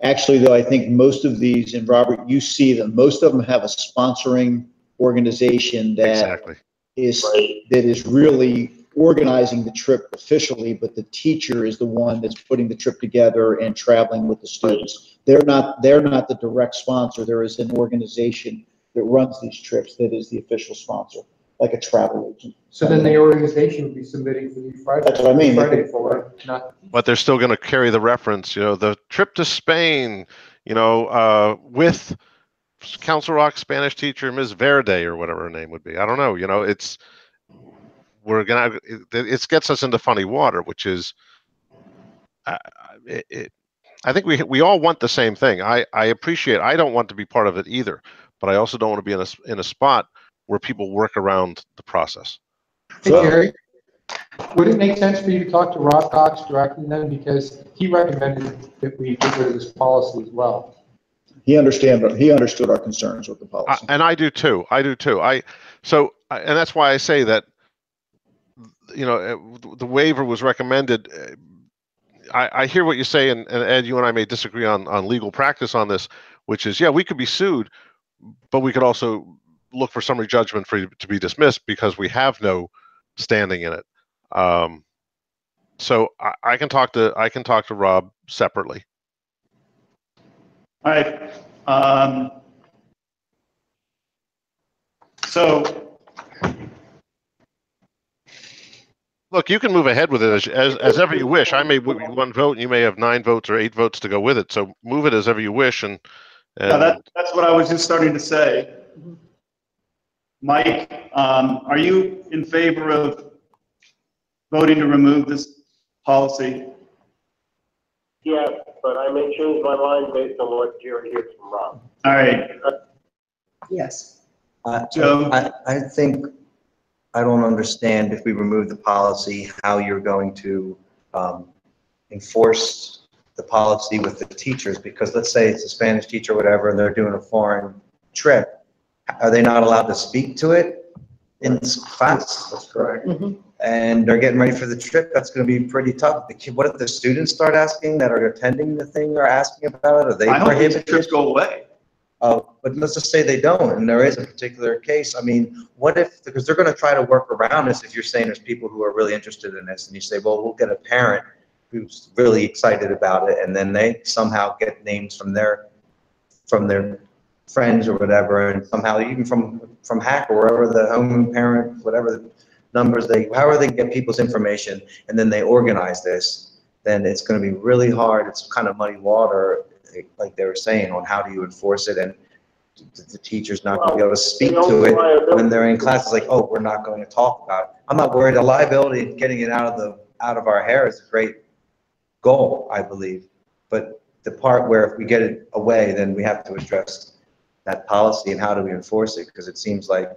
Actually, though, I think most of these, and Robert, you see them, most of them have a sponsoring organization that is really organizing the trip officially, but the teacher is the one that's putting the trip together and traveling with the students. They're not the direct sponsor. There is an organization that runs these trips that is the official sponsor, like a travel agent. So then the organization would be submitting for the E-Friday. That's what I mean. Friday folder, not. But they're still going to carry the reference, the trip to Spain, with Council Rock Spanish teacher, Ms. Verde, or whatever her name would be. I don't know. It gets us into funny water, which is, I think we all want the same thing. I appreciate, I don't want to be part of it either, but I also don't want to be in a spot where people work around the process. Hey, Jerry, would it make sense for you to talk to Rob Cox directly then? Because he recommended that we get rid of this policy as well. He understood our concerns with the policy. And I do too. And that's why I say that the waiver was recommended. I hear what you say, and Ed, you and I may disagree on legal practice on this, which is, yeah, we could be sued, but we could also look for summary judgment for you to be dismissed because we have no standing in it. So I can talk to Rob separately. All right. So, Look, you can move ahead with it as ever you wish. I may with one vote, and you may have 9 votes or 8 votes to go with it. So move it as ever you wish. And that's what I was just starting to say. Mike, are you in favor of voting to remove this policy? Yes, but I may change my mind based on what Jerry hears from Rob. All right, Yes. Joe? I think, I don't understand if we remove the policy, how you're going to enforce the policy with the teachers, because let's say it's a Spanish teacher or whatever, and they're doing a foreign trip. Are they not allowed to speak to it in class? That's correct. And they're getting ready for the trip. That's going to be pretty tough. What if the students start asking that are attending the thing are asking about it? Are they I hope these prohibited? trips go away. But let's just say they don't, and there is a particular case. I mean, what if, because they're going to try to work around this if you're saying there's people who are really interested in this, and you say, well, we'll get a parent who's really excited about it, and then they somehow get names from their friends or whatever, and somehow even from Hack or wherever the home parent, whatever the numbers however they get people's information, and then they organize this, then it's going to be really hard. It's kind of muddy water, like they were saying, on how do you enforce it, and the teacher's not going to be able to speak to it when they're in class. It's like, oh, we're not going to talk about it. I'm not worried. The liability of getting it out of our hair is a great goal, I believe. But the part where if we get it away, then we have to address that policy and how do we enforce it, because it seems like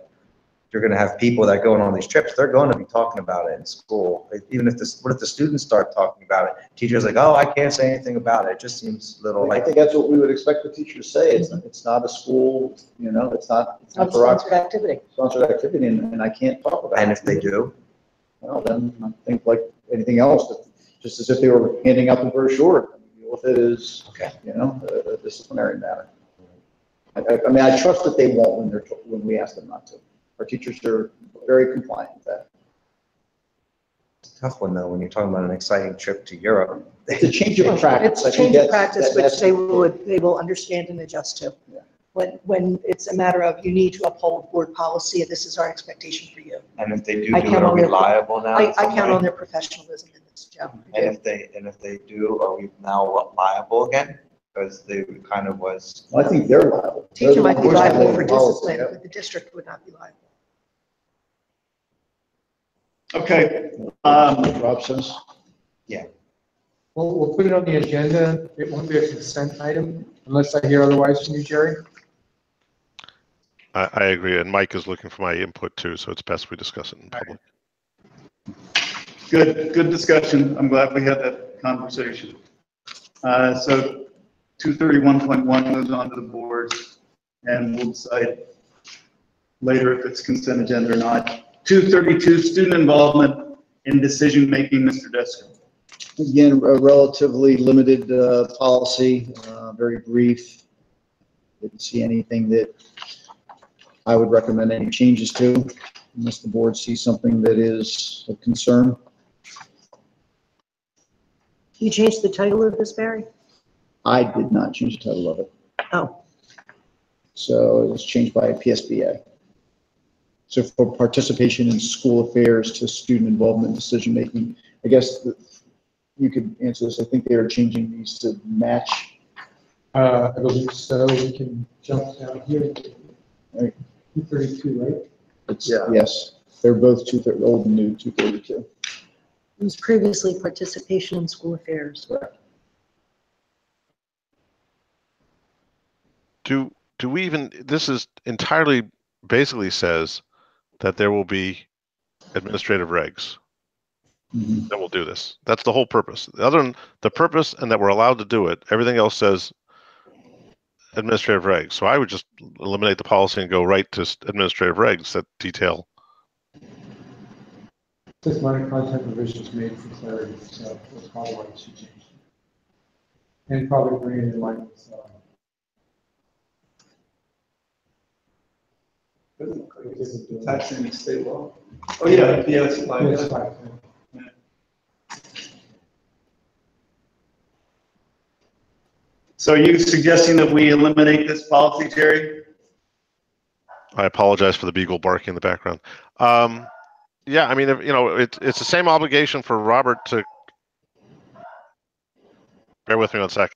you're going to have people that go on these trips, they're going to be talking about it in school. Even if what if the students start talking about it? Teachers like, oh, I can't say anything about it. It just seems a little I like. think that's what we would expect the teacher to say. It's not a school, it's not for our Sponsored activity. sponsored activity, and I can't talk about it. And if they do, Well, then I think like anything else, just as if they were handing out the brochure, deal with it as, Okay. A disciplinary matter. I mean, I trust that they won't when we ask them not to. Our teachers are very compliant with that. it's a tough one though, when you're talking about an exciting trip to Europe. It's a change of practice. It's I a think change of that's- practice, that's- which they will understand and adjust to. Yeah. When it's a matter of you need to uphold board policy, and this is our expectation for you. And if they do I do it, count are on we their- liable now? I in some count way? on their professionalism in this, Joe. I And do. if they do, are we now liable again? Because they kind of was. Well, I think they're liable. They're Teacher the might be ones that liable have for the policy, discipline, yeah. but the district would not be liable. Okay, Rob says. Well, we'll put it on the agenda. It won't be a consent item unless I hear otherwise from you, Jerry. I agree, and Mike is looking for my input too, so it's best we discuss it in public. good discussion. I'm glad we had that conversation. So 231.1 moves on to the board, and we'll decide later if it's consent agenda or not. 232, student involvement in decision-making, Mr. Desko. Again, a relatively limited policy, very brief. Didn't see anything that I would recommend any changes to, unless the board sees something that is of concern. You changed the title of this, Barry? I did not change the title of it, Oh, so it was changed by PSBA. So from participation in school affairs to student involvement in decision-making, I guess you could answer this. I think they are changing these to match. I believe so. We can jump down here. Right. 232, right? Yes, they're both old and new, 232. it was previously participation in school affairs. Do we even, this is entirely, basically says that there will be administrative regs Mhm. that will do this. That's the whole purpose. Other than the purpose and that we're allowed to do it, everything else says administrative regs. So I would just eliminate the policy and go right to administrative regs that detail This minor content revisions made for clarity, so that's probably why it should change. And probably bring it in line with, Doesn't look like it's attaching any state law. Oh, yeah, yeah, it's like, yes, right, yeah. so are you suggesting that we eliminate this policy, Jerry? I apologize for the beagle barking in the background. Yeah, I mean, if, you know, it's the same obligation for Robert to, bear with me 1 second.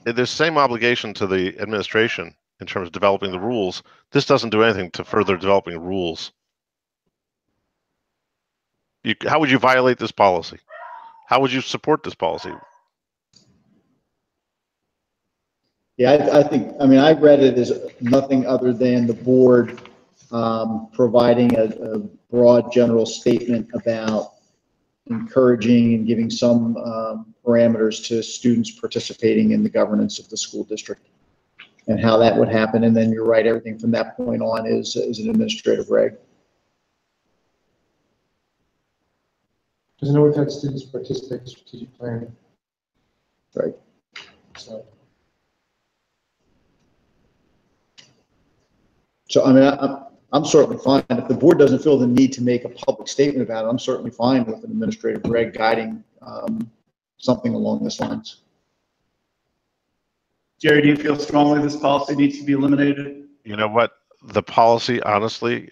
There's the same obligation to the administration in terms of developing the rules. This doesn't do anything to further developing rules. How would you violate this policy? How would you support this policy? Yeah, I think, I mean, I read it as nothing other than the board providing a broad general statement about encouraging and giving some parameters to students participating in the governance of the school district and how that would happen. And then you're right, everything from that point on is an administrative reg. Because I know we've had students participate in strategic planning. Right. So, I mean, I'm certainly fine. If the board doesn't feel the need to make a public statement about it, I'm certainly fine with an administrative reg guiding something along this lines. Jerry, do you feel strongly this policy needs to be eliminated? You know what? The policy, honestly,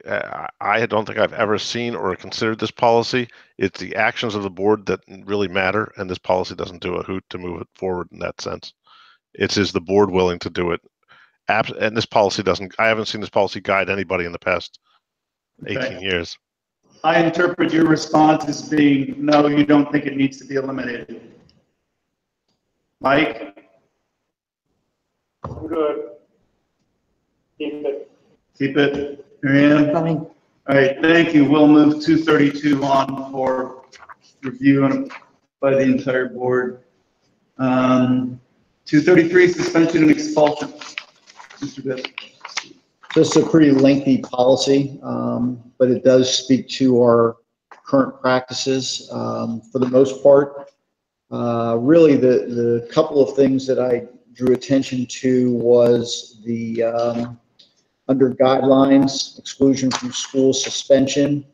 I don't think I've ever seen or considered this policy. It's the actions of the board that really matter, and this policy doesn't do a hoot to move it forward in that sense. Is the board willing to do it? And this policy doesn't, I haven't seen this policy guide anybody in the past 18 years. I interpret your response as being, no, you don't think it needs to be eliminated. Mike? I'm good. Keep it. Keep it. Marianne? Fine. All right, thank you. We'll move 232 on for review by the entire board. 233, suspension and expulsion. Mr. Bitt. This is a pretty lengthy policy, but it does speak to our current practices. For the most part, really the couple of things that I drew attention to was the under guidelines, exclusion from school, suspension.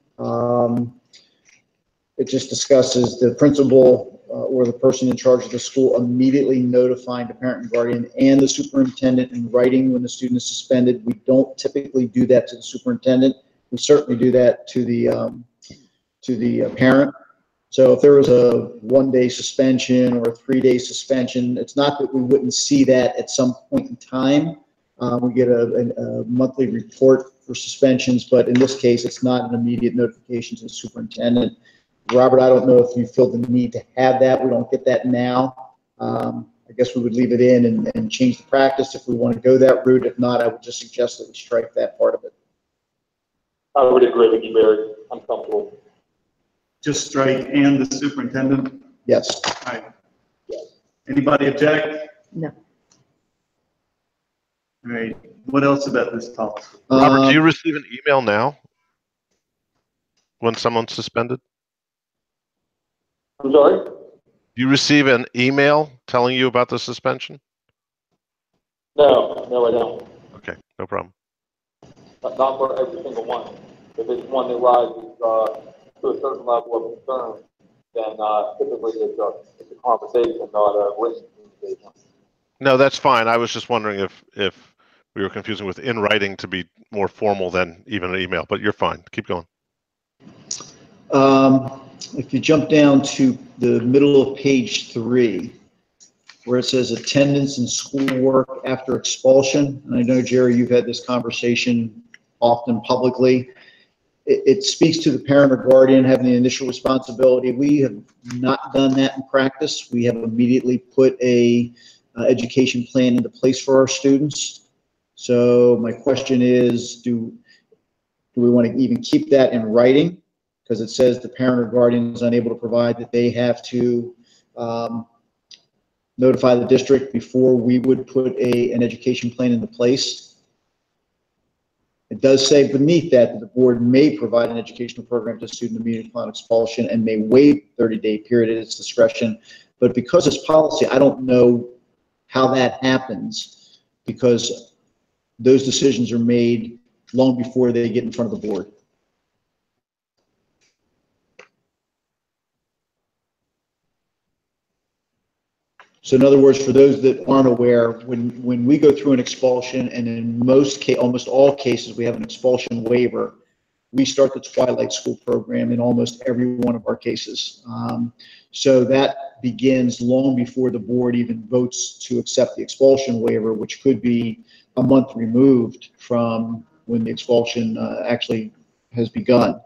It just discusses the principal or the person in charge of the school immediately notifying the parent and guardian and the superintendent in writing when the student is suspended. We don't typically do that to the superintendent. We certainly do that to the parent. So if there was a 1-day suspension or a 3-day suspension, it's not that we wouldn't see that at some point in time. We get a monthly report for suspensions, but in this case, it's not an immediate notification to the superintendent. Robert, I don't know if you feel the need to have that. We don't get that now. I guess we would leave it in and change the practice if we want to go that route. If not, I would just suggest that we strike that part of it. I would agree with you, Barry. I'm comfortable. Just strike and the superintendent? Yes. All right. Anybody object? No. All right. What else about this policy? Robert, do you receive an email now when someone's suspended? I'm sorry? Do you receive an email telling you about the suspension? No, I don't. Okay, no problem. But not for every single one. If it's one that rises to a certain level of concern, then typically it's a conversation, not a written communication. No, that's fine. I was just wondering if we were confusing with in writing to be more formal than even an email, but you're fine. Keep going. If you jump down to the middle of page 3, where it says attendance and schoolwork after expulsion, and I know, Jerry, you've had this conversation often publicly. It speaks to the parent or guardian having the initial responsibility. We have not done that in practice. We have immediately put a education plan into place for our students. So my question is, do we want to even keep that in writing? Because it says the parent or guardian is unable to provide, that they have to notify the district before we would put an education plan into place. It does say beneath that the board may provide an educational program to a student immediately upon expulsion and may waive 30-day period at its discretion. But because it's policy, I don't know how that happens, because those decisions are made long before they get in front of the board. So in other words, for those that aren't aware, when we go through an expulsion, and in almost all cases, we have an expulsion waiver, we start the Twilight School program in almost every one of our cases. So that begins long before the board even votes to accept the expulsion waiver, which could be a month removed from when the expulsion actually has begun.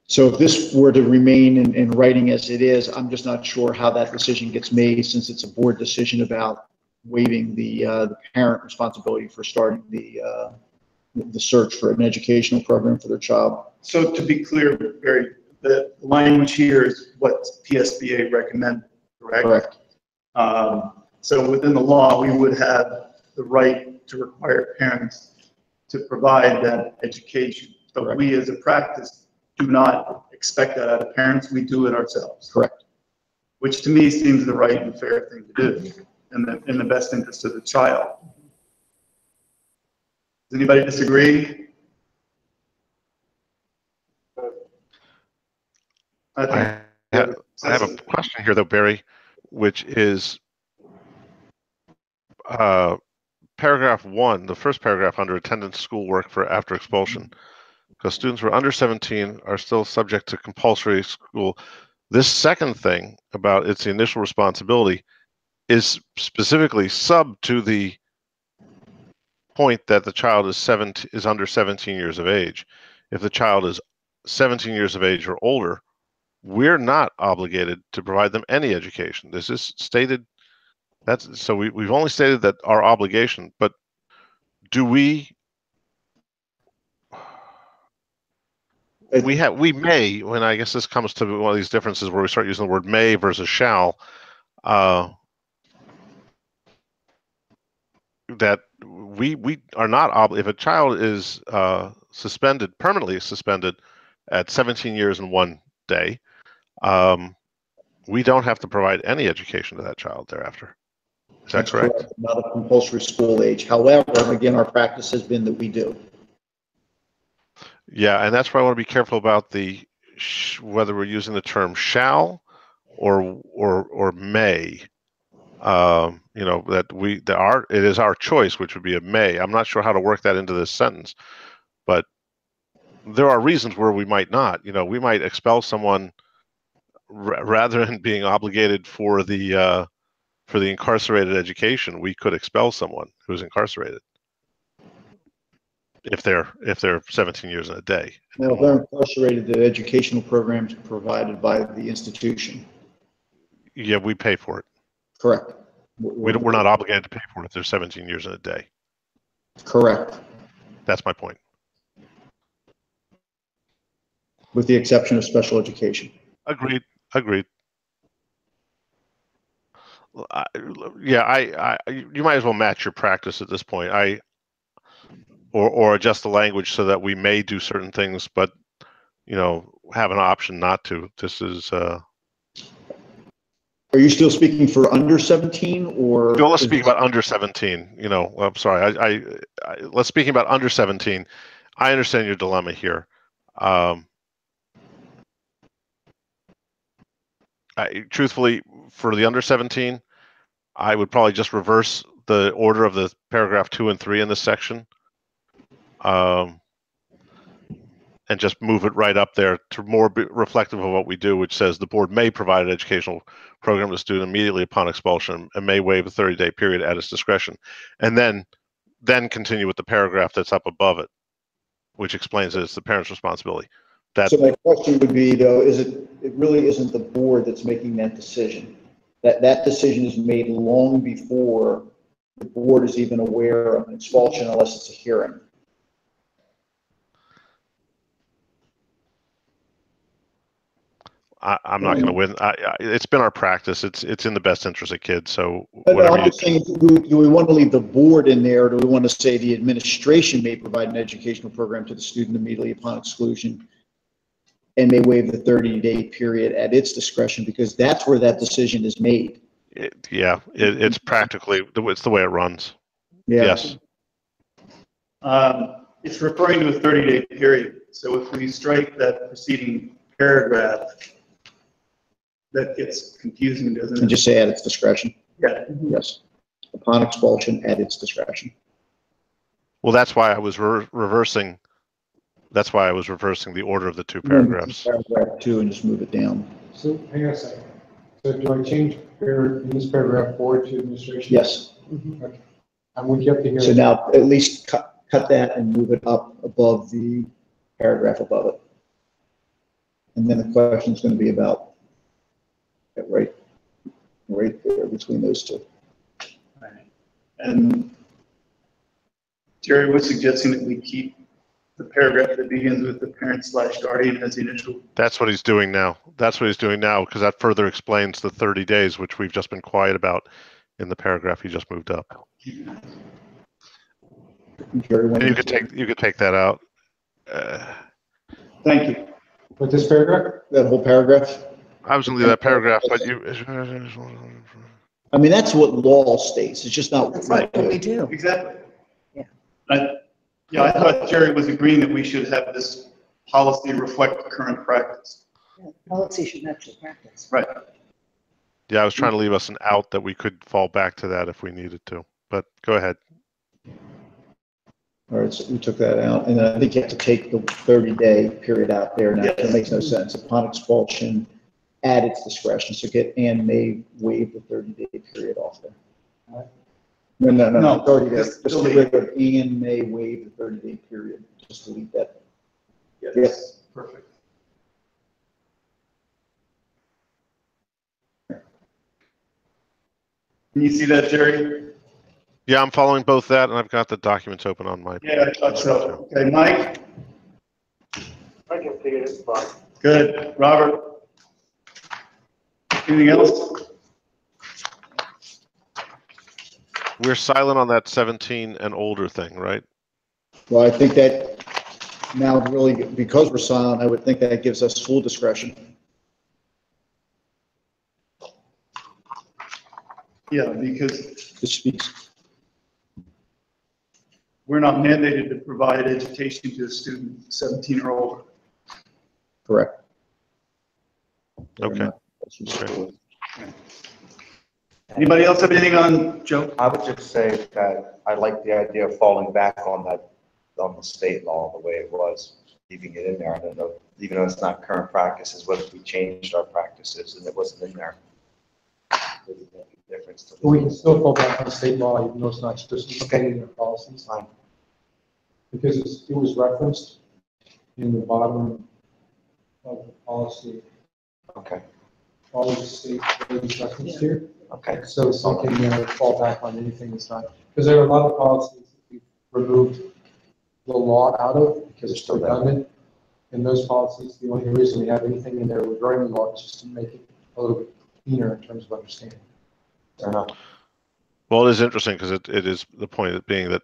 So if this were to remain in writing as it is, I'm just not sure how that decision gets made, since it's a board decision about waiving the parent responsibility for starting the search for an educational program for their child. So to be clear, Barry, the language here is what PSBA recommended, correct? Correct. So within the law, we would have the right to require parents to provide that education. But Correct. we as a practice do not expect that out of parents. We do it ourselves. Correct. Which to me seems the right and fair thing to do in the best interest of the child. Does anybody disagree? I have a question here, though, Barry, which is paragraph 1, the first paragraph under attendance schoolwork for after expulsion. Because students who are under 17 are still subject to compulsory school. This second thing about it's the initial responsibility is specifically sub to the point that the child is under 17 years of age. If the child is 17 years of age or older, we're not obligated to provide them any education. This is stated. So we've only stated that our obligation, but do we? We may, when I guess this comes to one of these differences where we start using the word may versus shall, that we are not obligated. If a child is permanently suspended at 17 years and 1 day, we don't have to provide any education to that child thereafter. Is that correct? Not a compulsory school age. However, again, our practice has been that we do. Yeah, and that's why I want to be careful about whether we're using the term shall or may. It is our choice, which would be a may. I'm not sure how to work that into this sentence, but there are reasons where we might not. We might expel someone rather than being obligated for the incarcerated education. We could expel someone who's incarcerated if they're 17 years in a day. Well, if they're incarcerated, the educational programs are provided by the institution. Yeah, we pay for it. Correct. We're not obligated to pay for it if they're 17 years in a day. Correct. That's my point. With the exception of special education. Agreed. You might as well match your practice at this point. Or adjust the language so that we may do certain things, but have an option not to. This is. Are you still speaking for under 17 or? No, let's speak about under 17. I'm sorry. Let's speaking about under 17. I understand your dilemma here. Truthfully, for the under 17, I would probably just reverse the order of the paragraph 2 and 3 in this section. And just move it right up there to more be reflective of what we do, which says the board may provide an educational program to the student immediately upon expulsion and may waive a 30-day period at its discretion. And then continue with the paragraph that's up above it, which explains that it's the parent's responsibility. So my question would be, though, it really isn't the board that's making that decision. That decision is made long before the board is even aware of an expulsion unless it's a hearing. I'm not going to win. It's been our practice. It's in the best interest of kids. So But whatever I'm you just saying, do we want to leave the board in there, or do we want to say the administration may provide an educational program to the student immediately upon exclusion and may waive the 30-day period at its discretion, because that's where that decision is made. it's practically, it's the way it runs. Yeah. Yes. It's referring to a 30-day period. So if we strike that preceding paragraph, that gets confusing, doesn't And it? just say at its discretion. Yeah. Yes. Upon expulsion at its discretion. Well, that's why I was reversing. That's why I was reversing the order of the two paragraphs. Paragraph 2 and just move it down. So hang on a second. So do I change in this paragraph board to administration? Yes. Okay. I'm with you up to here. So now at least cut that and move it up above the paragraph above it. And then the question is going to be about right there between those two. And Jerry was suggesting that we keep the paragraph that begins with the parent/guardian as the initial. That's what he's doing now. That's what he's doing now, because that further explains the 30 days, which we've just been quiet about in the paragraph he just moved up. Jerry, And you could take that out. Thank you. With this paragraph? that whole paragraph? I was going to leave that paragraph, but you. I mean, that's what law states. It's just not. That's not what we do. Exactly. Yeah. I thought Jerry was agreeing that we should have this policy reflect the current practice. Yeah, policy should match the practice. Right. Yeah, I was trying to leave us an out that we could fall back to that if we needed to. But go ahead. All right, so we took that out, and then I think you have to take the 30-day period out there. Now, Yes. that makes no sense. Upon expulsion, at its discretion, so get and may waive the 30-day period off there. No, No, it's already there. just Just delete. get rid of and may waive the 30-day period. Just delete that. Yes. Perfect. Can you see that, Jerry? Yeah, I'm following both that, and I've got the documents open on my. Yeah, I thought so. Okay, Mike? I can see it, it's fine. Good. Robert? Anything else? We're silent on that 17 and older thing, right? Well, I think that now really, because we're silent, I would think that gives us full discretion. Yeah, because It speaks. we're not mandated to provide education to a student 17 or older. Correct. Okay. Anybody else have anything on Joe? I would just say that I like the idea of falling back on that, on the state law, the way it was, leaving it in there. I don't know, even though it's not current practices, what if we changed our practices and it wasn't in there? Would it make a difference to But we can still fall back on state law, even though it's not specifically in our policies. Fine. Because it was referenced in the bottom of the policy, Okay, all of the state is referenced here. okay. So some can fall back on anything that's not, because there are a lot of policies that we removed the law out of because it's redundant. In those policies, the only reason we have anything in there regarding the law is just to make it a little bit cleaner in terms of understanding. Fair enough. Well, it is interesting because it is the point of it being that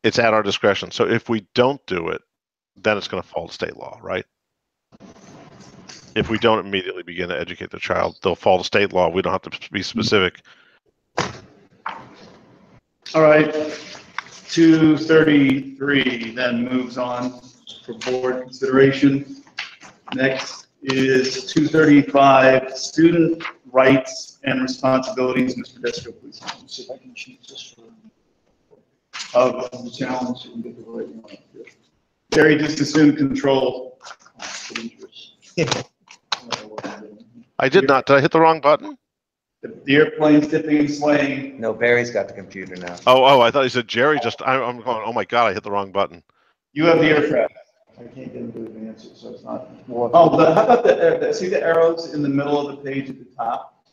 it's at our discretion. So if we don't do it, then it's going to fall to state law, right? If we don't immediately begin to educate the child, they'll fall to state law. We don't have to be specific. All right, 233 then moves on for board consideration. Next is 235, student rights and responsibilities. Mr. Desko, please. See if I can change this for Of the challenge and get the right one. Jerry, just assume control. I did not. Did I hit the wrong button? The airplane's dipping and swaying. No, Barry's got the computer now. Oh, I thought you said Jerry. Just I'm going. Oh my God, I hit the wrong button. You have the aircraft. I can't get into advance it, so it's not. How about see the arrows in the middle of the page at the top?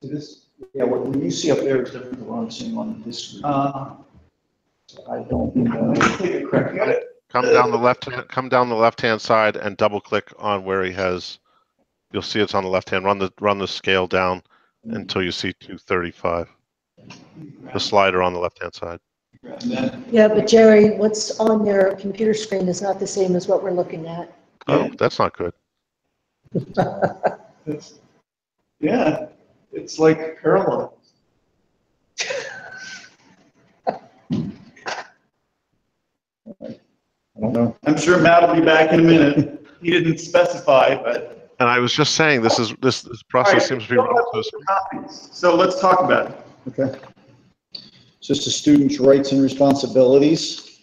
This, yeah, what you see up there is different than what I'm seeing on this screen. Uh, I don't know. Take a crack at it. come down the left-hand side and double click on where he has, you'll see it's on the left hand. Run the scale down until you see 235. The slider on the left-hand side. Yeah, but Jerry, what's on their computer screen is not the same as what we're looking at. Oh, that's not good. Yeah, it's like parallel. I don't know. I'm sure Matt will be back in a minute. He didn't specify, but. And I was just saying, this process seems to be running so smooth. Copies. So let's talk about it. Okay. Just the students' rights and responsibilities.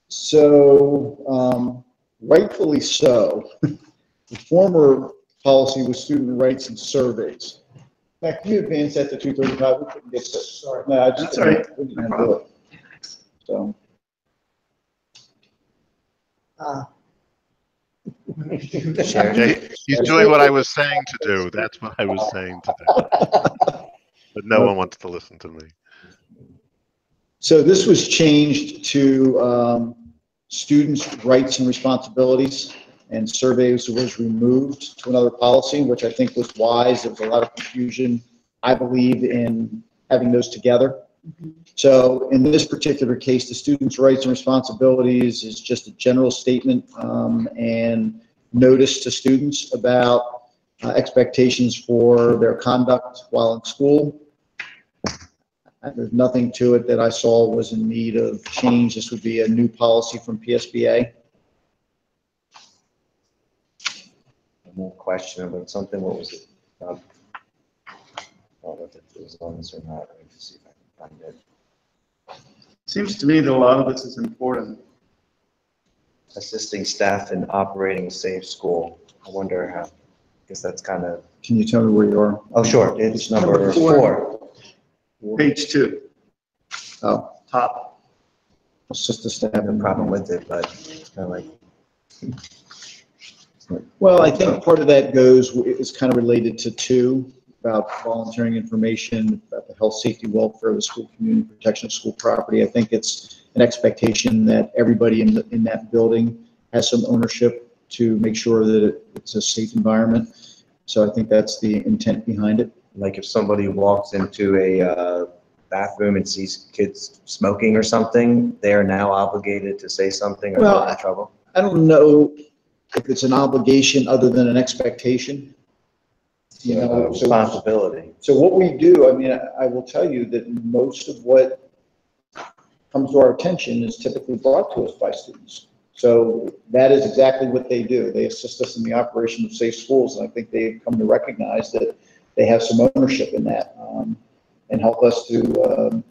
So, rightfully so, the former policy was student rights and surveys. In fact, you advanced that to 235, we couldn't get this. Sorry. No, I just That's all right. we didn't do it. So. Okay, he's doing what I was saying to do. That's what I was saying to do. But no one wants to listen to me. So this was changed to students' rights and responsibilities, and surveys was removed to another policy, which I think was wise. There was a lot of confusion, I believe, in having those together. So in this particular case, the students' rights and responsibilities is just a general statement and notice to students about expectations for their conduct while in school. There's nothing to it that I saw was in need of change. This would be a new policy from PSBA. More question about something. What was it? I don't know if it was on this or not. Let me just see if I can find it. Seems to me that a lot of this is important. Assisting staff in operating a safe school. I wonder how, I guess that's kind of, Can you tell me where you are? oh, sure, it's number four. Page 2, Oh, top. it's just a I step. have no problem with it, but it's kind of like, Well, I think part of that is kind of related to 2, about volunteering information, about the health, safety, welfare of the school community, protection of school property. I think it's an expectation that everybody in that building has some ownership to make sure that it's a safe environment. So I think that's the intent behind it. like if somebody walks into a bathroom and sees kids smoking or something, they are now obligated to say something or Well, get in trouble? I don't know if it's an obligation other than an expectation. You know, so Responsibility. what we do, I mean, I will tell you that most of what comes to our attention is typically brought to us by students. So that is exactly what they do. They assist us in the operation of safe schools, and I think they've come to recognize that they have some ownership in that, and help us to,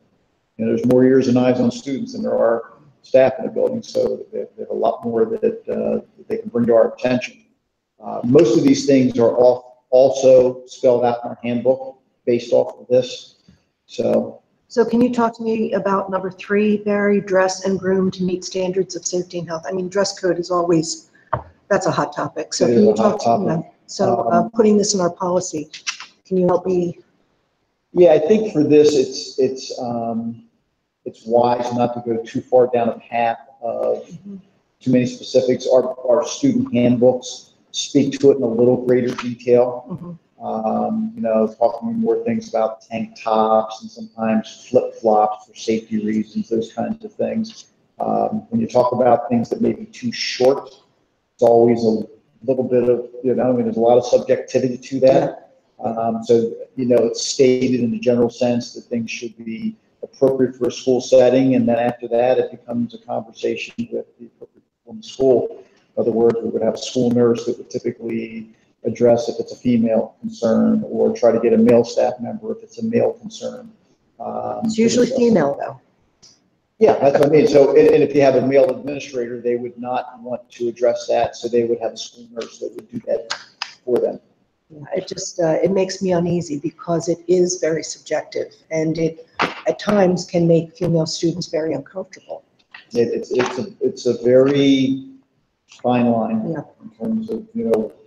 there's more ears and eyes on students than there are staff in the building, so there's a lot more that they can bring to our attention. Most of these things are also spelled out in our handbook based off of this. So can you talk to me about number 3, Barry, dress and groom to meet standards of safety and health? I mean, dress code is always, that's a hot topic. So It can is you a hot talk to me? So putting this in our policy, can you help me? Yeah, I think for this, it's wise not to go too far down a path of too many specifics. Our student handbooks speak to it in a little greater detail. Talking more things about tank tops and sometimes flip-flops for safety reasons, those kinds of things. When you talk about things that may be too short, it's always a little bit of, there's a lot of subjectivity to that. It's stated in the general sense that things should be appropriate for a school setting, and then after that, it becomes a conversation with the appropriate from the school. In other words, we would have a school nurse that would typically address if it's a female concern, or try to get a male staff member if it's a male concern. It's usually female, though. Yeah, that's what I mean. So, and if you have a male administrator, they would not want to address that, so they would have a school nurse that would do that for them. It just, it makes me uneasy because it is very subjective, and it at times can make female students very uncomfortable. It's a very fine line Yeah. in terms of,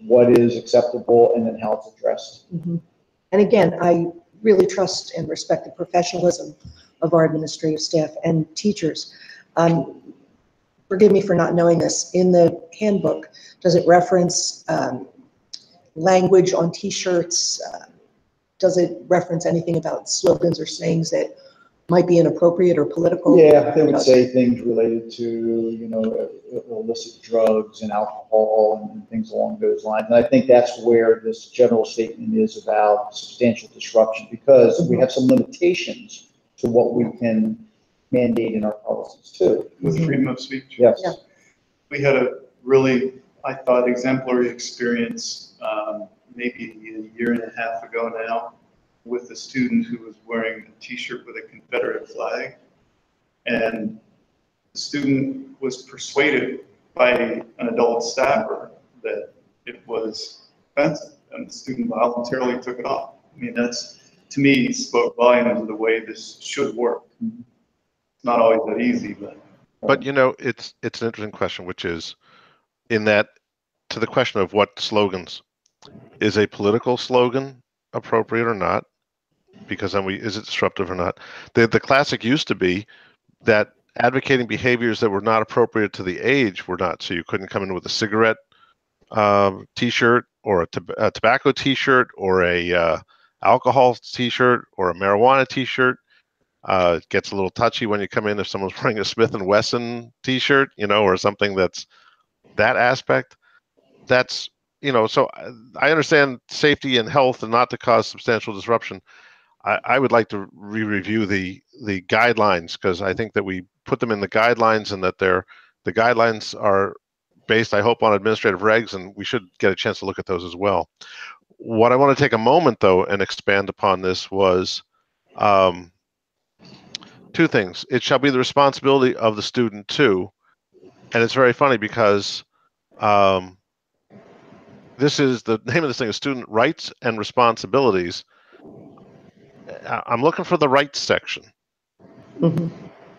what is acceptable and then how it's addressed. And again, I really trust and respect the professionalism of our administrative staff and teachers. forgive me for not knowing this, in the handbook, does it reference language on T-shirts? Does it reference anything about slogans or sayings that might be inappropriate or political? Yeah, they would say things related to, illicit drugs and alcohol and things along those lines. And I think that's where this general statement is about substantial disruption, because we have some limitations to what we can mandate in our policies too. With freedom of speech. Yes. Yeah. We had a really, I thought, exemplary experience, maybe a year and a half ago now, with a student who was wearing a T-shirt with a Confederate flag. And the student was persuaded by an adult staffer that it was offensive, and the student voluntarily took it off. I mean, that's, to me, spoke volumes of the way this should work. It's not always that easy, but. But it's an interesting question, which is in that, to the question of what slogans, is a political slogan appropriate or not? Because then is it disruptive or not? The classic used to be that advocating behaviors that were not appropriate to the age were not. So you couldn't come in with a cigarette T-shirt or a tobacco T-shirt or a alcohol T-shirt or a marijuana T-shirt. It gets a little touchy when you come in if someone's wearing a Smith & Wesson T-shirt, or something that's that aspect. That's, so I understand safety and health and not to cause substantial disruption. I would like to re-review the guidelines, because I think that we put them in the guidelines and that the guidelines are based, I hope, on administrative regs, and we should get a chance to look at those as well. What I want to take a moment, though, and expand upon this was two things. It shall be the responsibility of the student, too. And it's very funny because this is the name of this thing is Student Rights and Responsibilities. I'm looking for the rights section. Mhm.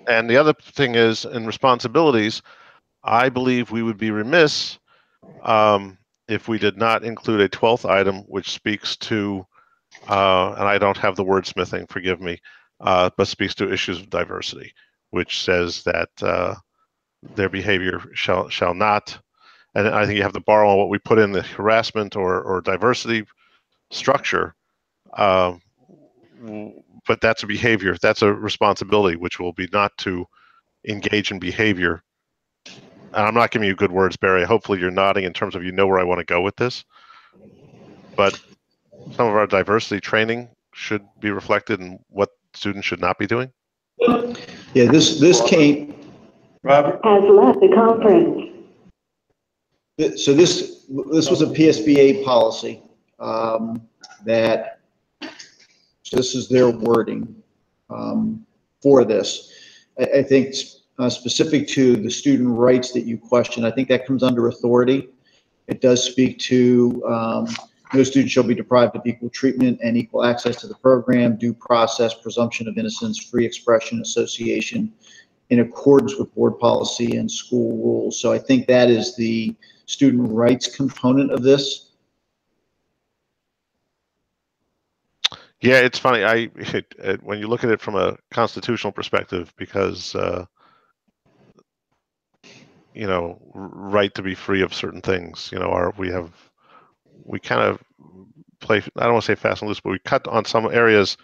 And the other thing is, in responsibilities, I believe we would be remiss if we did not include a 12th item, which speaks to, and I don't have the wordsmithing, forgive me, but speaks to issues of diversity, which says that their behavior shall not, and I think you have to borrow on what we put in the harassment or diversity structure, but that's a behavior, that's a responsibility, which will be not to engage in behavior. And I'm not giving you good words, Barry. Hopefully you're nodding in terms of where I want to go with this. But some of our diversity training should be reflected in what students should not be doing. Yeah, this came. Robert? Has left the conference. So this was a PSBA policy that, so this is their wording for this. I think specific to the student rights that you question, I think that comes under authority. It does speak to no student shall be deprived of equal treatment and equal access to the program, due process, presumption of innocence, free expression, association, in accordance with board policy and school rules. So I think that is the student rights component of this. Yeah, it's funny. When you look at it from a constitutional perspective, because right to be free of certain things. We kind of play. I don't want to say fast and loose, but we cut on some areas.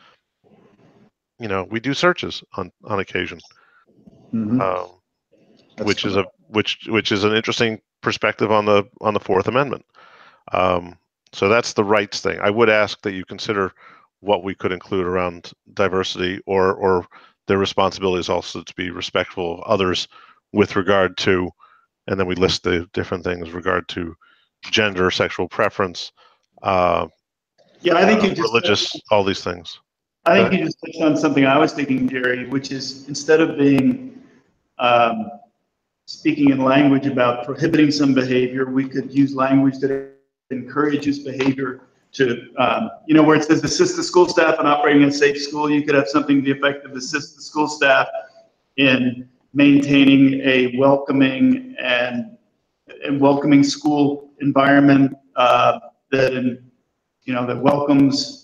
We do searches on occasion, which is an interesting perspective on the Fourth Amendment. So that's the rights thing. I would ask that you consider what we could include around diversity or their responsibilities also to be respectful of others with regard to, and then we list the different things with regard to gender, sexual preference, Yeah, I think you just religious, all these things. I think you just touched on something I was thinking, Jerry, which is instead of being speaking in language about prohibiting some behavior, we could use language that encourages behavior to, where it says assist the school staff in operating a safe school. You could have something to the effect of assist the school staff in maintaining a welcoming and welcoming school environment that welcomes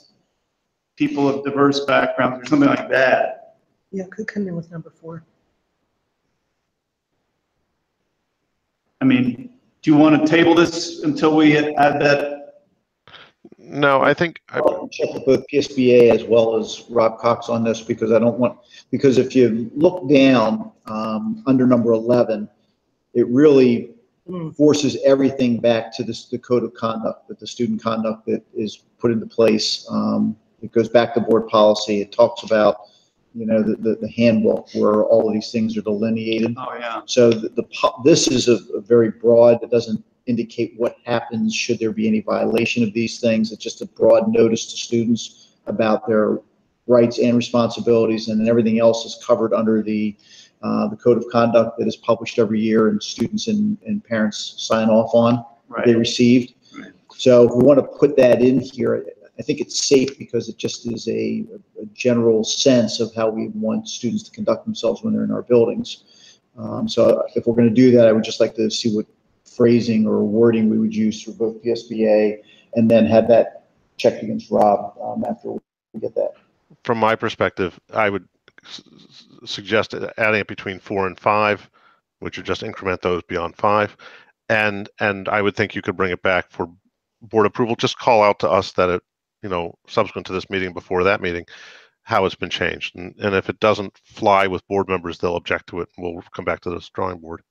people of diverse backgrounds or something like that. Yeah, could come in with number 4. I mean, do you want to table this until we add that? No, I think, I'll check with both PSBA as well as Rob Cox on this, because I don't want, because if you look down, under number 11, it really forces everything back to this, the code of conduct, that the student conduct that is put into place. It goes back to board policy. It talks about, you know, the handbook where all of these things are delineated. Oh, yeah. So this is a very broad, it doesn't indicate what happens should there be any violation of these things. It's just a broad notice to students about their rights and responsibilities, and then everything else is covered under the code of conduct that is published every year and students and parents sign off on, they received. Right. So if we want to put that in here, I think it's safe because it just is a general sense of how we want students to conduct themselves when they're in our buildings. So if we're going to do that, I would just like to see what phrasing or wording we would use for both PSBA, and then have that checked against Rob after we get that. from my perspective, I would suggest adding it between 4 and 5, which would just increment those beyond 5. And I would think you could bring it back for board approval. Just call out to us that it, you know, subsequent to this meeting, before that meeting, how it's been changed. And if it doesn't fly with board members, they'll object to it, and we'll come back to this drawing board.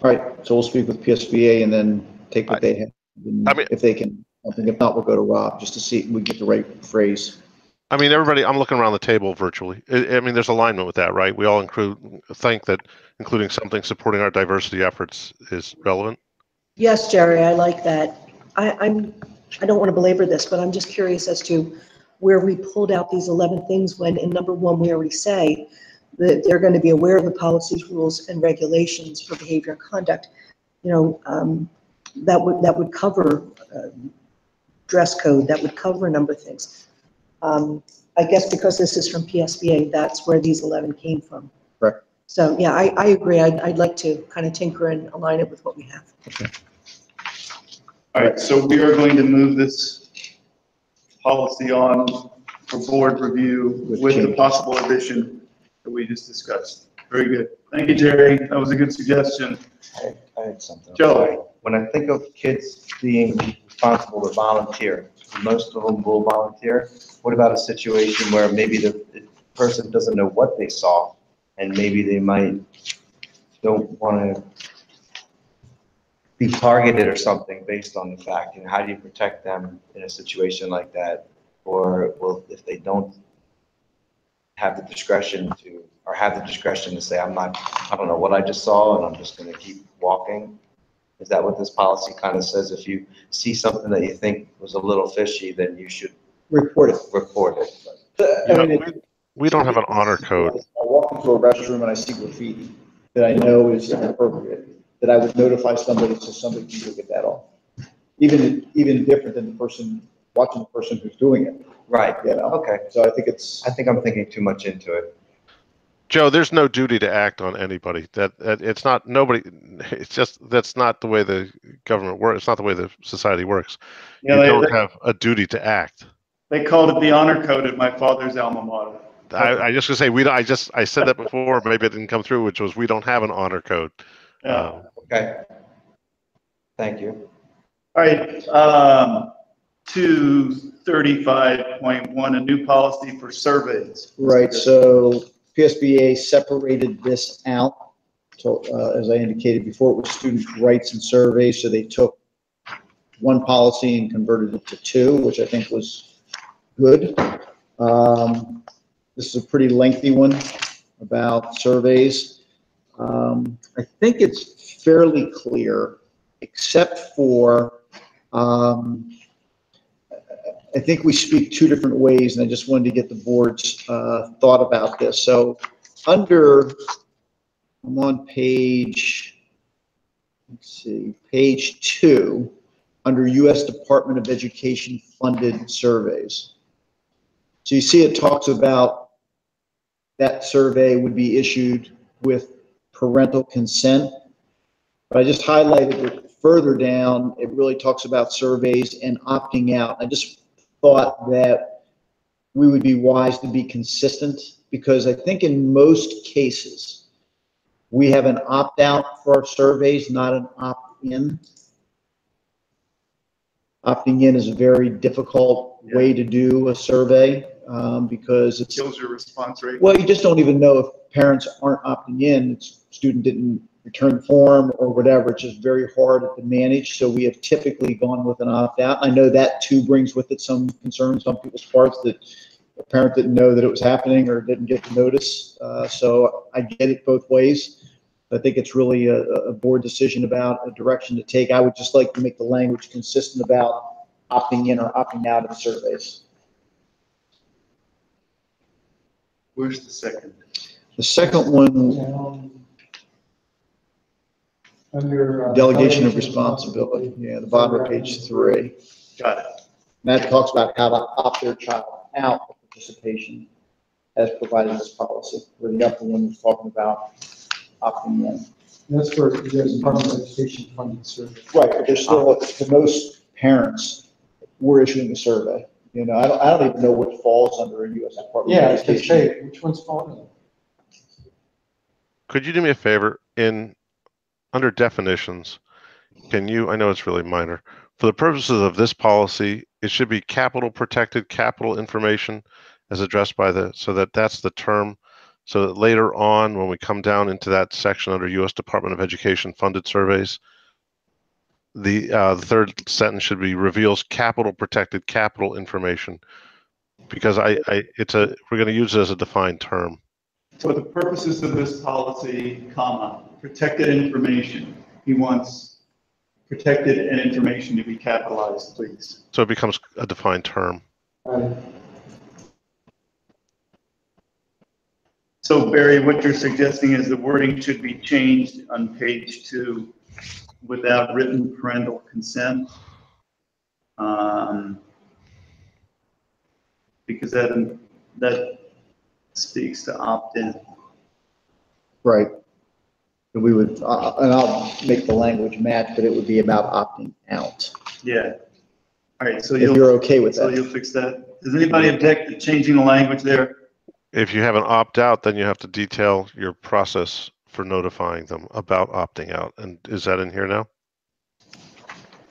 All right, so we'll speak with PSBA and then take what they have. I mean, if they can, if not, we'll go to Rob just to see if we get the right phrase. I mean, everybody, I'm looking around the table virtually. I mean, there's alignment with that, right? We all think that including something supporting our diversity efforts is relevant. Yes, Jerry, I like that. I don't want to belabor this, but I'm just curious as to where we pulled out these 11 things when in number 1, we already say that they're going to be aware of the policies, rules, and regulations for behavior and conduct. You know, that would cover dress code, that would cover a number of things. I guess because this is from PSBA, that's where these 11 came from. Correct. So yeah, I agree. I'd like to kind of tinker and align it with what we have. Okay. All right, so we are going to move this policy on for board review with the possible addition that we just discussed. Very good. Thank you, Jerry. That was a good suggestion. I had something. Joe. When I think of kids being responsible to volunteer, most of them will volunteer. What about a situation where maybe the person doesn't know what they saw, and maybe they don't want to be targeted or something based on the fact? And how do you protect them in a situation like that? Or if they don't have the discretion to, or have the discretion to say, I don't know what I just saw, and I'm just going to keep walking. Is that what this policy kind of says? If you see something that you think was a little fishy, then you should report it. We don't have an honor code. I walk into a restroom and I see graffiti that I know is inappropriate, that I would notify somebody so somebody can go get that off. Even different than the person watching the person who's doing it. Right. You know? Okay. So I think I'm thinking too much into it. Joe, there's no duty to act on anybody. That it's not nobody. It's just that's not the way the government works. It's not the way the society works. Yeah, you don't have a duty to act. They called it the honor code at my father's alma mater. I just gonna say I said that before. Maybe it didn't come through, which was we don't have an honor code. Yeah. Okay. Thank you. All right. 235.1, a new policy for surveys. Right. So PSBA separated this out. So as I indicated before, it was student rights and surveys. So they took one policy and converted it to 2, which I think was good. This is a pretty lengthy one about surveys. I think it's fairly clear, except for, I think we speak 2 different ways, and I just wanted to get the board's thought about this. So I'm on page 2, under U.S. Department of Education funded surveys. So you see it talks about that survey would be issued with parental consent. But I just highlighted it further down. It really talks about surveys and opting out. I just thought that we would be wise to be consistent, because I think in most cases, We have an opt-out for our surveys, not an opt-in. Opting in is a very difficult way to do a survey because it's, Kills your response rate. well, you just don't even know if parents aren't opting in, student didn't return the form or whatever. It's just very hard to manage. So we have typically gone with an opt-out. I know that too brings with it some concerns on people's parts that a parent didn't know that it was happening or didn't get the notice. So I get it both ways. I think it's really a board decision about a direction to take. I would just like to make the language consistent about opting in or opting out of surveys. Where's the second? The second one, Under. delegation of responsibility. Yeah, the bottom of page 3. Got it. That talks about how to opt their child out of participation as provided in this policy. Where the upper one was talking about opting in. That's for, there's Department of Education funding survey. Right, but there's still, to most parents, we're issuing a survey. You know, I don't even know what falls under a U.S. Department Yeah, of it's just, Education. hey, which one's falling? Could you do me a favor under definitions? Can you, I know it's really minor, for the purposes of this policy, it should be capital protected, capital information as addressed by so that's the term. So that later on, when we come down into that section under U.S. Department of Education funded surveys, the third sentence should be reveals capital protected capital information, because we're going to use it as a defined term. For the purposes of this policy, comma, protected information, he wants protected and information to be capitalized, please. So it becomes a defined term. So Barry, what you're suggesting is the wording should be changed on page 2 without written parental consent. Because that speaks to opt-in. Right. And we would, and I'll make the language match, but it would be about opting out. Yeah. All right, so If you're okay with so that. you'll fix that. Does anybody object to changing the language there? If you have an opt-out, then you have to detail your process for notifying them about opting out. And is that in here now?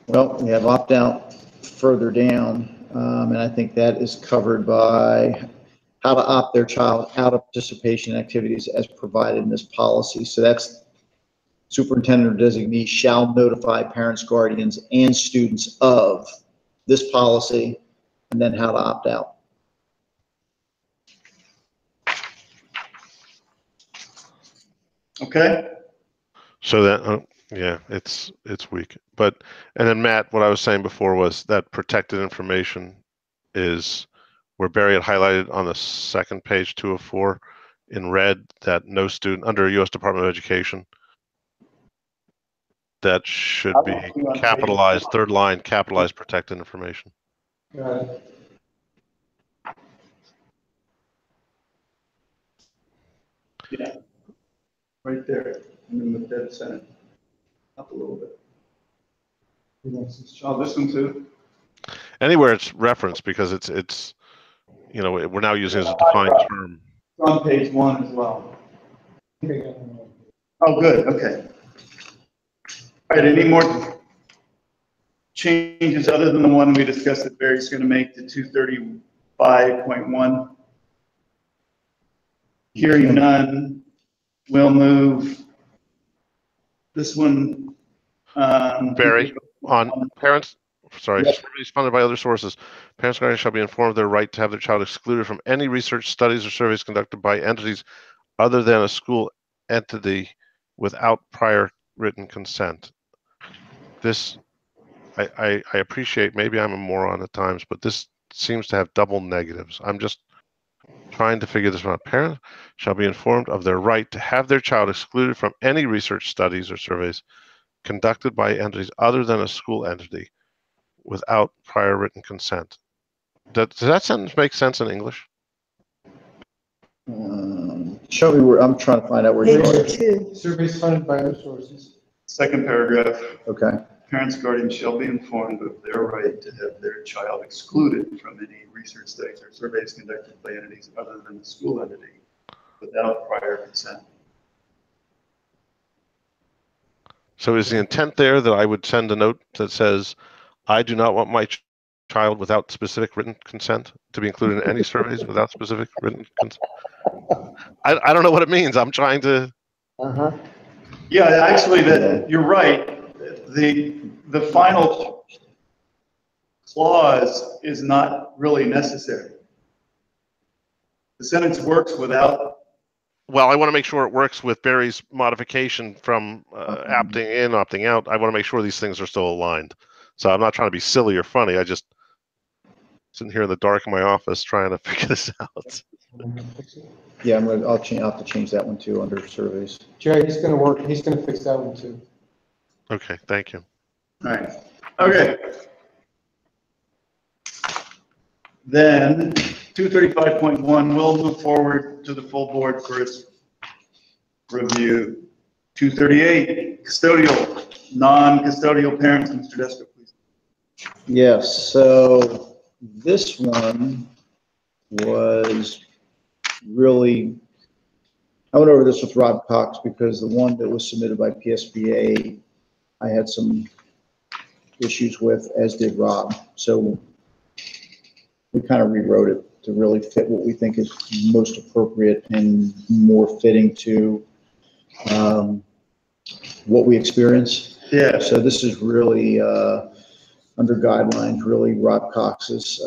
Well, we have opt-out further down, and I think that is covered by how to opt their child out of participation activities as provided in this policy. So that's superintendent or designee shall notify parents, guardians, and students of this policy, and then how to opt out. Okay. So that, yeah, it's weak. But, and then Matt, what I was saying before was that protected information is where Barry had highlighted on the second page, 2 of 4, in red, that no student under U.S. Department of Education, that should be capitalized, third line, capitalized protected information. Got it. Yeah. Right there, and then the dead center. Up a little bit. Oh, this one too? Anywhere it's referenced, because it's you know, we're now using it as a defined term. It's on page 1 as well. Oh, good, okay. All right, any more changes other than the one we discussed that Barry's going to make to 235.1? Hearing none, we'll move this one. Barry, on parents, sorry, Yes. surveys funded by other sources. Parents and guardians shall be informed of their right to have their child excluded from any research, studies, or surveys conducted by entities other than a school entity without prior written consent. This, I appreciate, maybe I'm a moron at times, but this seems to have double negatives. I'm just trying to figure this one out. Parents shall be informed of their right to have their child excluded from any research, studies, or surveys conducted by entities other than a school entity without prior written consent. Does that sentence make sense in English? Show me where, I'm trying to find out where you are. Page 2. Surveys funded by other sources. Second paragraph, Okay. parents, guardians shall be informed of their right to have their child excluded from any research, studies, or surveys conducted by entities other than the school entity without prior consent. So is the intent there that I would send a note that says, I do not want my child without specific written consent to be included in any surveys without specific written consent? I don't know what it means. I'm trying to. Uh-huh. Yeah, actually, you're right. The final clause is not really necessary. The sentence works without. Well, I want to make sure it works with Barry's modification from opting in, opting out. I want to make sure these things are still aligned. So I'm not trying to be silly or funny. I just sitting here in the dark in my office trying to figure this out. Yeah, I'll have to change that one too under surveys. Jerry, he's gonna fix that one too. Okay, thank you. All right. Okay. Then 235.1, we'll move forward to the full board for its review. 238, custodial, non-custodial parents. Mr. Desko, please. Yes, so this one was really, I went over this with Rob Cox because the one that was submitted by PSBA, I had some issues with, as did Rob. So we kind of rewrote it to really fit what we think is most appropriate and more fitting to what we experience. Yeah. So this is really under guidelines, really Rob Cox's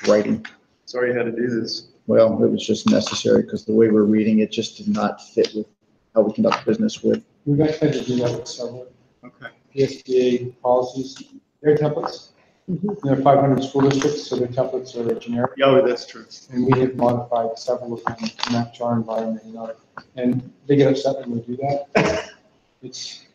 writing. Sorry you had to do this. Well, it was just necessary because the way we're reading it just did not fit with how we conduct business with. We've actually had to do that with several Okay. PSBA policies. Their templates, there are 500 school districts, so their templates are generic. Yeah, that's true. And we have modified several of them to match our environment and they get upset when we do that. It's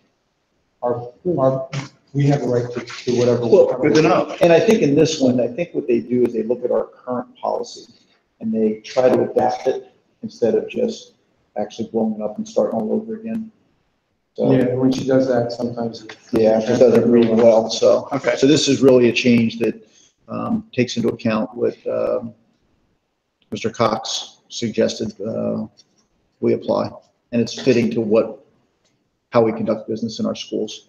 we have a right to do whatever. Well, good to know. And I think in this one, I think what they do is they look at our current policy and they try to adapt it instead of just actually blowing it up and starting all over again. So, Yeah, when she does that, sometimes. yeah, it doesn't read well. So, Okay. so this is really a change that takes into account what Mr. Cox suggested we apply, and it's fitting to how we conduct business in our schools.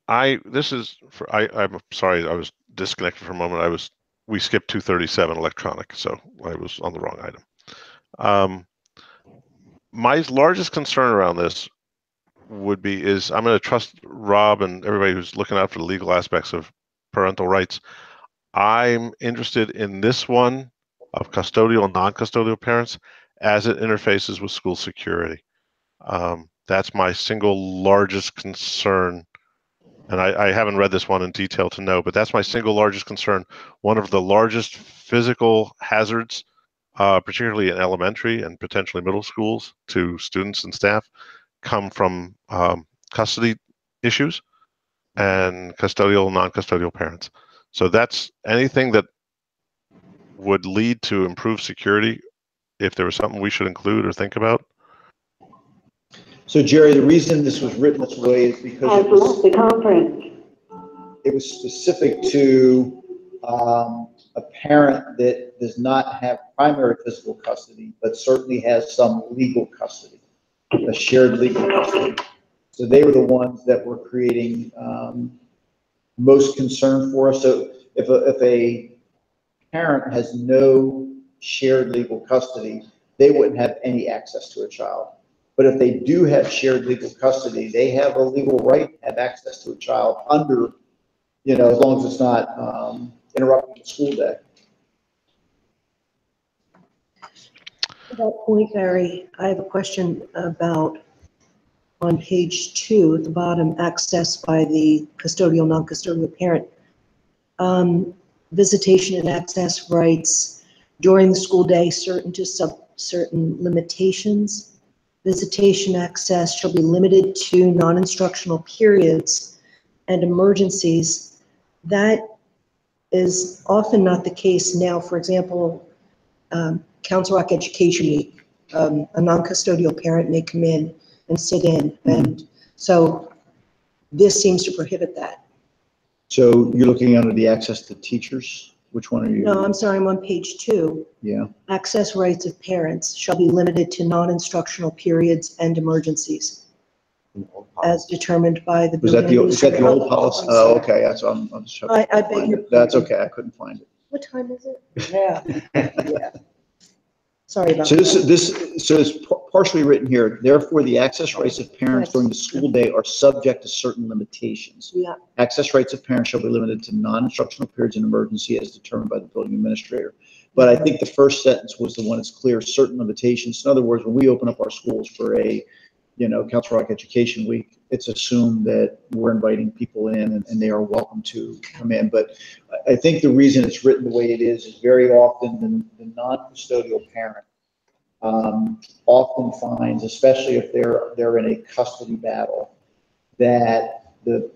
I'm sorry, I was disconnected for a moment. We skipped 237 electronic, so I was on the wrong item. My largest concern around this is I'm going to trust Rob and everybody who's looking out for the legal aspects of parental rights. I'm interested in this one of custodial and non-custodial parents as it interfaces with school security. That's my single largest concern. And I haven't read this one in detail to know, but that's my single largest concern. One of the largest physical hazards, particularly in elementary and potentially middle schools to students and staff, come from custody issues and custodial, non-custodial parents. So that's anything that would lead to improved security. If there was something we should include or think about. So Jerry, the reason this was written this way is because Has left the conference. it was specific to a parent that does not have primary physical custody, but certainly has some legal custody, a shared legal custody. So they were the ones that were creating most concern for us. So if a parent has no shared legal custody, they wouldn't have any access to a child. But if they do have shared legal custody, they have a legal right to have access to a child under, as long as it's not interrupting the school day. To that point, Barry, I have a question about on page 2 at the bottom, access by the custodial, non-custodial parent. Visitation and access rights during the school day, certain limitations. Visitation access shall be limited to non-instructional periods and emergencies. That is often not the case now. For example, Council Rock Education Week, a non-custodial parent may come in and sit in. And so this seems to prohibit that. So you're looking under the access to teachers Which one are you? No, I'm sorry, I'm on page 2. Yeah, Access rights of parents shall be limited to non-instructional periods and emergencies as determined by the. is that building is that the old administrator. policy? I'm Oh, sorry. okay, that's, I'm just. I beg your That's pardon. okay, I couldn't find it. What time is it? Yeah, yeah. Sorry about So that. so it's partially written here, therefore, the access rights of parents during the school day are subject to certain limitations. Yeah, Access rights of parents shall be limited to non-instructional periods in emergency as determined by the building administrator. But I think the first sentence was the one that's clear, certain limitations. In other words, when we open up our schools for a, Council Rock Education Week, it's assumed that we're inviting people in and they are welcome to come in. But I think the reason it's written the way it is very often the non-custodial parent often finds, especially if they're in a custody battle, that the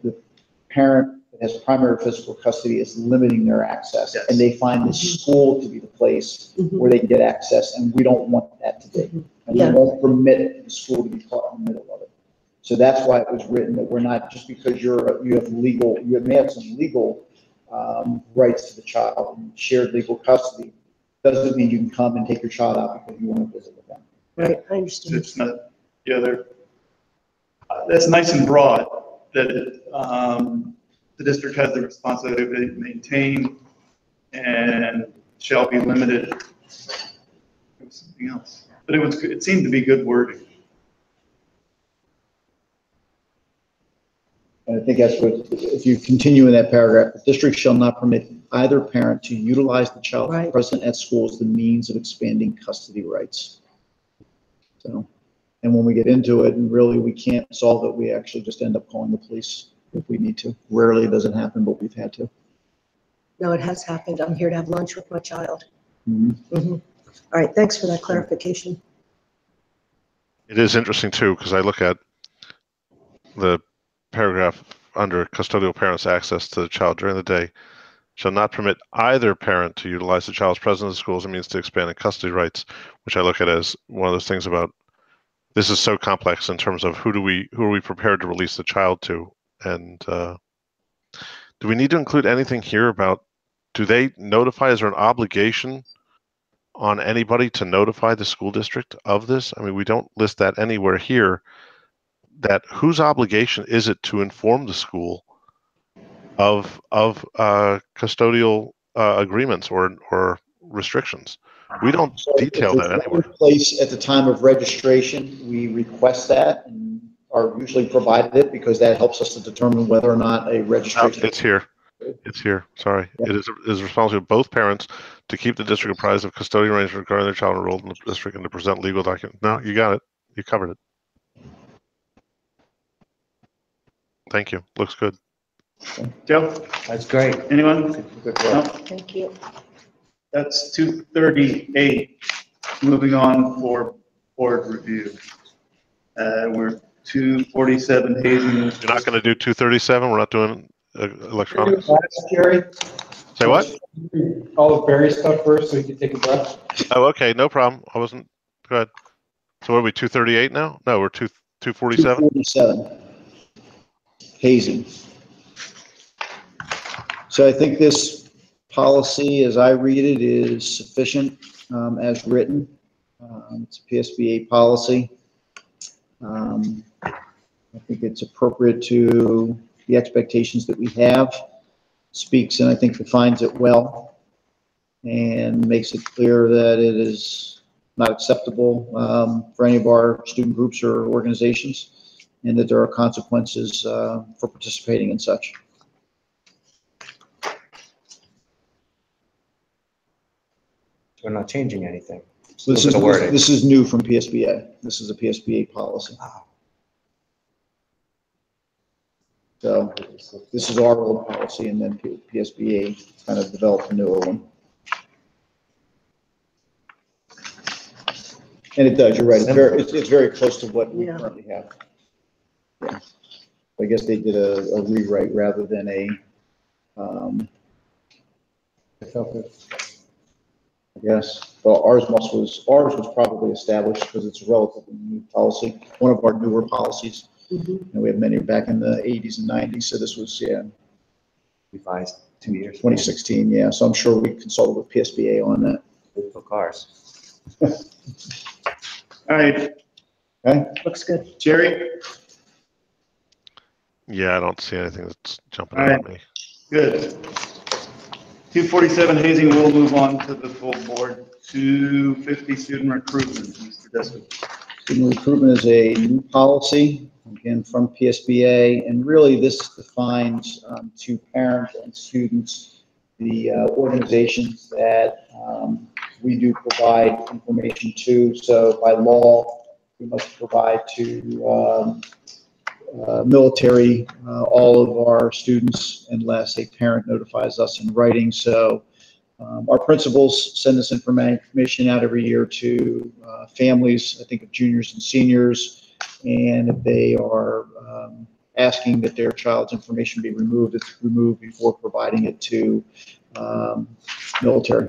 parent that has primary physical custody is limiting their access. Yes. And they find the school to be the place where they can get access, and we don't want that to be. And we Yeah. won't permit the school to be caught in the middle of it. So that's why it was written that we're not, just because you may have some legal rights to the child and shared legal custody, doesn't mean you can come and take your child out because you want to visit with them. right, I understand. It's not, that's nice and broad, that the district has the responsibility to maintain and shall be limited. It was something else, but it seemed to be good wording. And I think that's what, if you continue in that paragraph, the district shall not permit either parent to utilize the child Right. present at school as the means of expanding custody rights. So, and when we get into it and really we can't solve it, we actually just end up calling the police if we need to. Rarely does it happen, but we've had to. No, it has happened. I'm here to have lunch with my child. Mhm. Mhm. All right, thanks for that clarification. It is interesting too, because I look at the paragraph under custodial parents' access to the child during the day shall not permit either parent to utilize the child's presence in the school as a means to expand in custody rights, which I look at as one of those things about this is so complex in terms of who are we prepared to release the child to, and do we need to include anything here about, do they notify, is there an obligation on anybody to notify the school district of this? I mean, we don't list that anywhere here. That whose obligation is it to inform the school of custodial agreements or restrictions? We don't detail that anywhere. Place at the time of registration, we request that and are usually provided it because that helps us to determine whether or not a registration. It's here. It's here. Sorry. Yeah. It is responsible of both parents to keep the district apprised of custodial arrangements regarding their child enrolled in the district and to present legal documents. No, you got it. You covered it. Thank you. Looks good. Joe, That's great. anyone? Good No? work. Thank you. That's 238. Moving on for board review. We're 247 Hazen. You're not going to do 237? We're not doing electronics? Jerry, Say what? all the Barry stuff first so you can take a breath. Oh, okay. No problem. I wasn't. Go ahead. So what are we, 238 now? No, we're 247? 247. Hazing. So I think this policy, as I read it, is sufficient as written. It's a PSBA policy. I think it's appropriate to the expectations that we have, speaks and I think defines it well, and makes it clear that it is not acceptable for any of our student groups or organizations, and that there are consequences for participating in such. We're not changing anything. So this Look is, at the wording. this is new from PSBA. This is a PSBA policy. Wow. So this is our old policy, and then PSBA kind of developed a newer one. And it does, you're right, it's very close to what we Yeah. currently have. Yeah. I guess they did a rewrite rather than a, I guess, well, ours was probably established because it's a relatively new policy, one of our newer policies. Mhm. And we had many back in the 80s and 90s, so this was, yeah. Revised. 2 years. 2016, yeah. So I'm sure we consulted with PSBA on that. Beautiful cars. All right, Okay? Looks good. Jerry, Yeah, I don't see anything that's jumping All out right. at me. good. 247 hazing, we'll move on to the full board. 250 student recruitment, Mr. Desko. Student recruitment is a new policy, again, from PSBA, and really this defines to parents and students the organizations that we do provide information to. So by law, we must provide to military all of our students unless a parent notifies us in writing. So our principals send this information out every year to families, I think of juniors and seniors, and if they are asking that their child's information be removed, it's removed before providing it to military.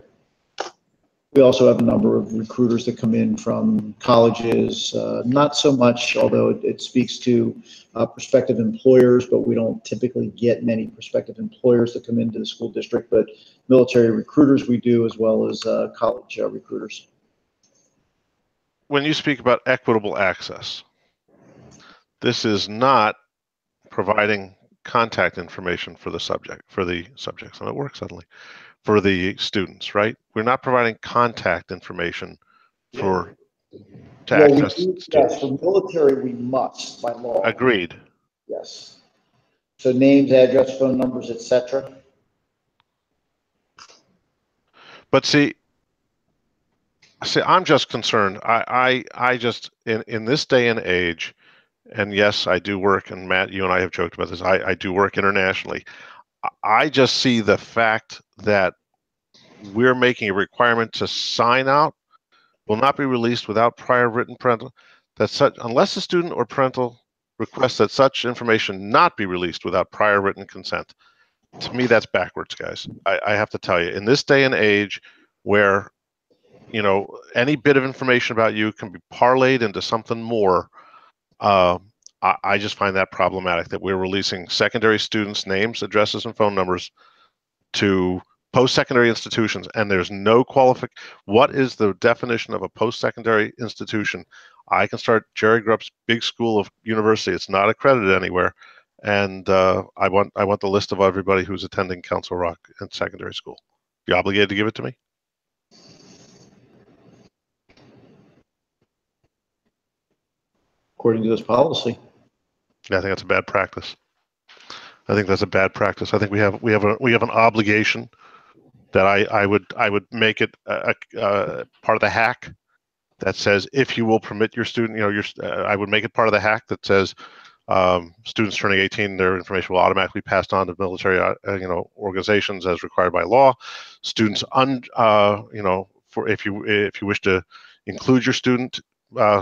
We also have a number of recruiters that come in from colleges, not so much, although it speaks to prospective employers, but we don't typically get many prospective employers that come into the school district, but military recruiters we do, as well as college recruiters. When you speak about equitable access, this is not providing contact information for the subjects. I'm at work suddenly. For the students, right? We're not providing contact information to access students. Yes, for military, we must by law. Agreed. Yes. So names, address, phone numbers, etc. But see, I'm just concerned. I just in this day and age, and yes, I do work, and Matt, you and I have joked about this. I do work internationally. I just see the fact that we're making a requirement to sign out will not be released without prior written parental, unless the student or parental requests that such information not be released without prior written consent. To me, that's backwards, guys. I have to tell you, in this day and age where, you know, any bit of information about you can be parlayed into something more, I just find that problematic, that we're releasing secondary students' names, addresses, and phone numbers to post-secondary institutions, and there's no what is the definition of a post-secondary institution? I can start Jerry Grupp's big school of university. It's not accredited anywhere, and I want the list of everybody who's attending Council Rock and secondary school. You obligated to give it to me? According to this policy. Yeah, I think that's a bad practice. I think that's a bad practice. I think we have an obligation that I would make it part of the hack that says, if you will permit your student, I would make it part of the hack that says students turning 18, their information will automatically be passed on to military organizations as required by law. Students for if you wish to include your student,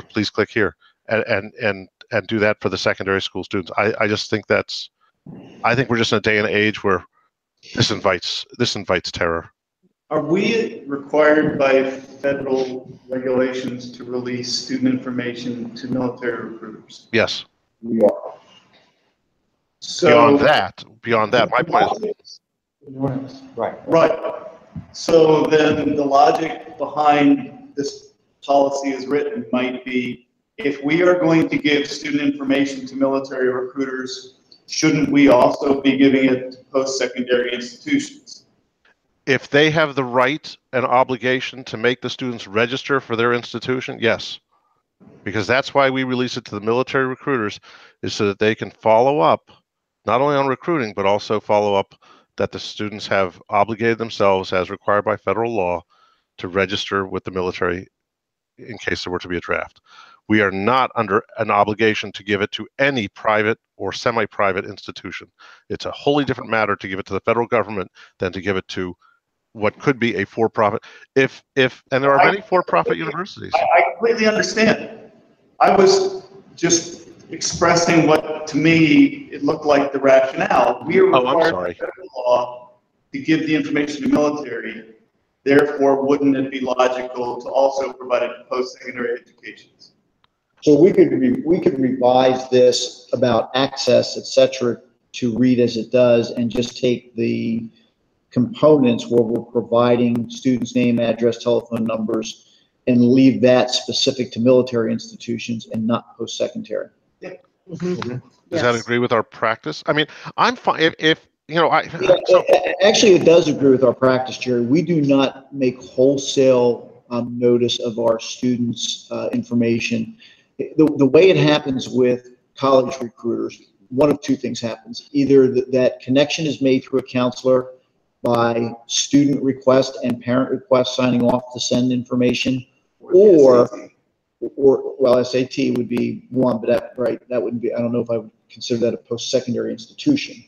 please click here and do that for the secondary school students. I just think I think we're just in a day and age where this invites terror. Are we required by federal regulations to release student information to military recruiters? Yes. We are. So Beyond that, my point is, right. So then the logic behind this policy as written might be, if we are going to give student information to military recruiters, shouldn't we also be giving it to post-secondary institutions? if they have the right and obligation to make the students register for their institution, yes. Because that's why we release it to the military recruiters, is so that they can follow up, not only on recruiting, but also follow up that the students have obligated themselves, as required by federal law, to register with the military in case there were to be a draft. We are not under an obligation to give it to any private or semi-private institution. It's a wholly different matter to give it to the federal government than to give it to what could be a for-profit. And there are many for-profit universities. I completely understand. I was just expressing what, to me, it looked like the rationale. We are required by federal law to give the information to military. Therefore, wouldn't it be logical to also provide it to post-secondary educations? So we could revise this about access, et cetera, to read as it does, and just take the components where we're providing students' name, address, telephone numbers, and leave that specific to military institutions and not post-secondary. Mhm. Does that Yes. agree with our practice? I mean, I'm fine if you know, Yeah, so actually, it does agree with our practice, Jerry. We do not make wholesale notice of our students' information. The way it happens with college recruiters, one of two things happens. Either that connection is made through a counselor by student request and parent request signing off to send information, or well, SAT would be one, but that wouldn't be, I don't know if I would consider that a post-secondary institution.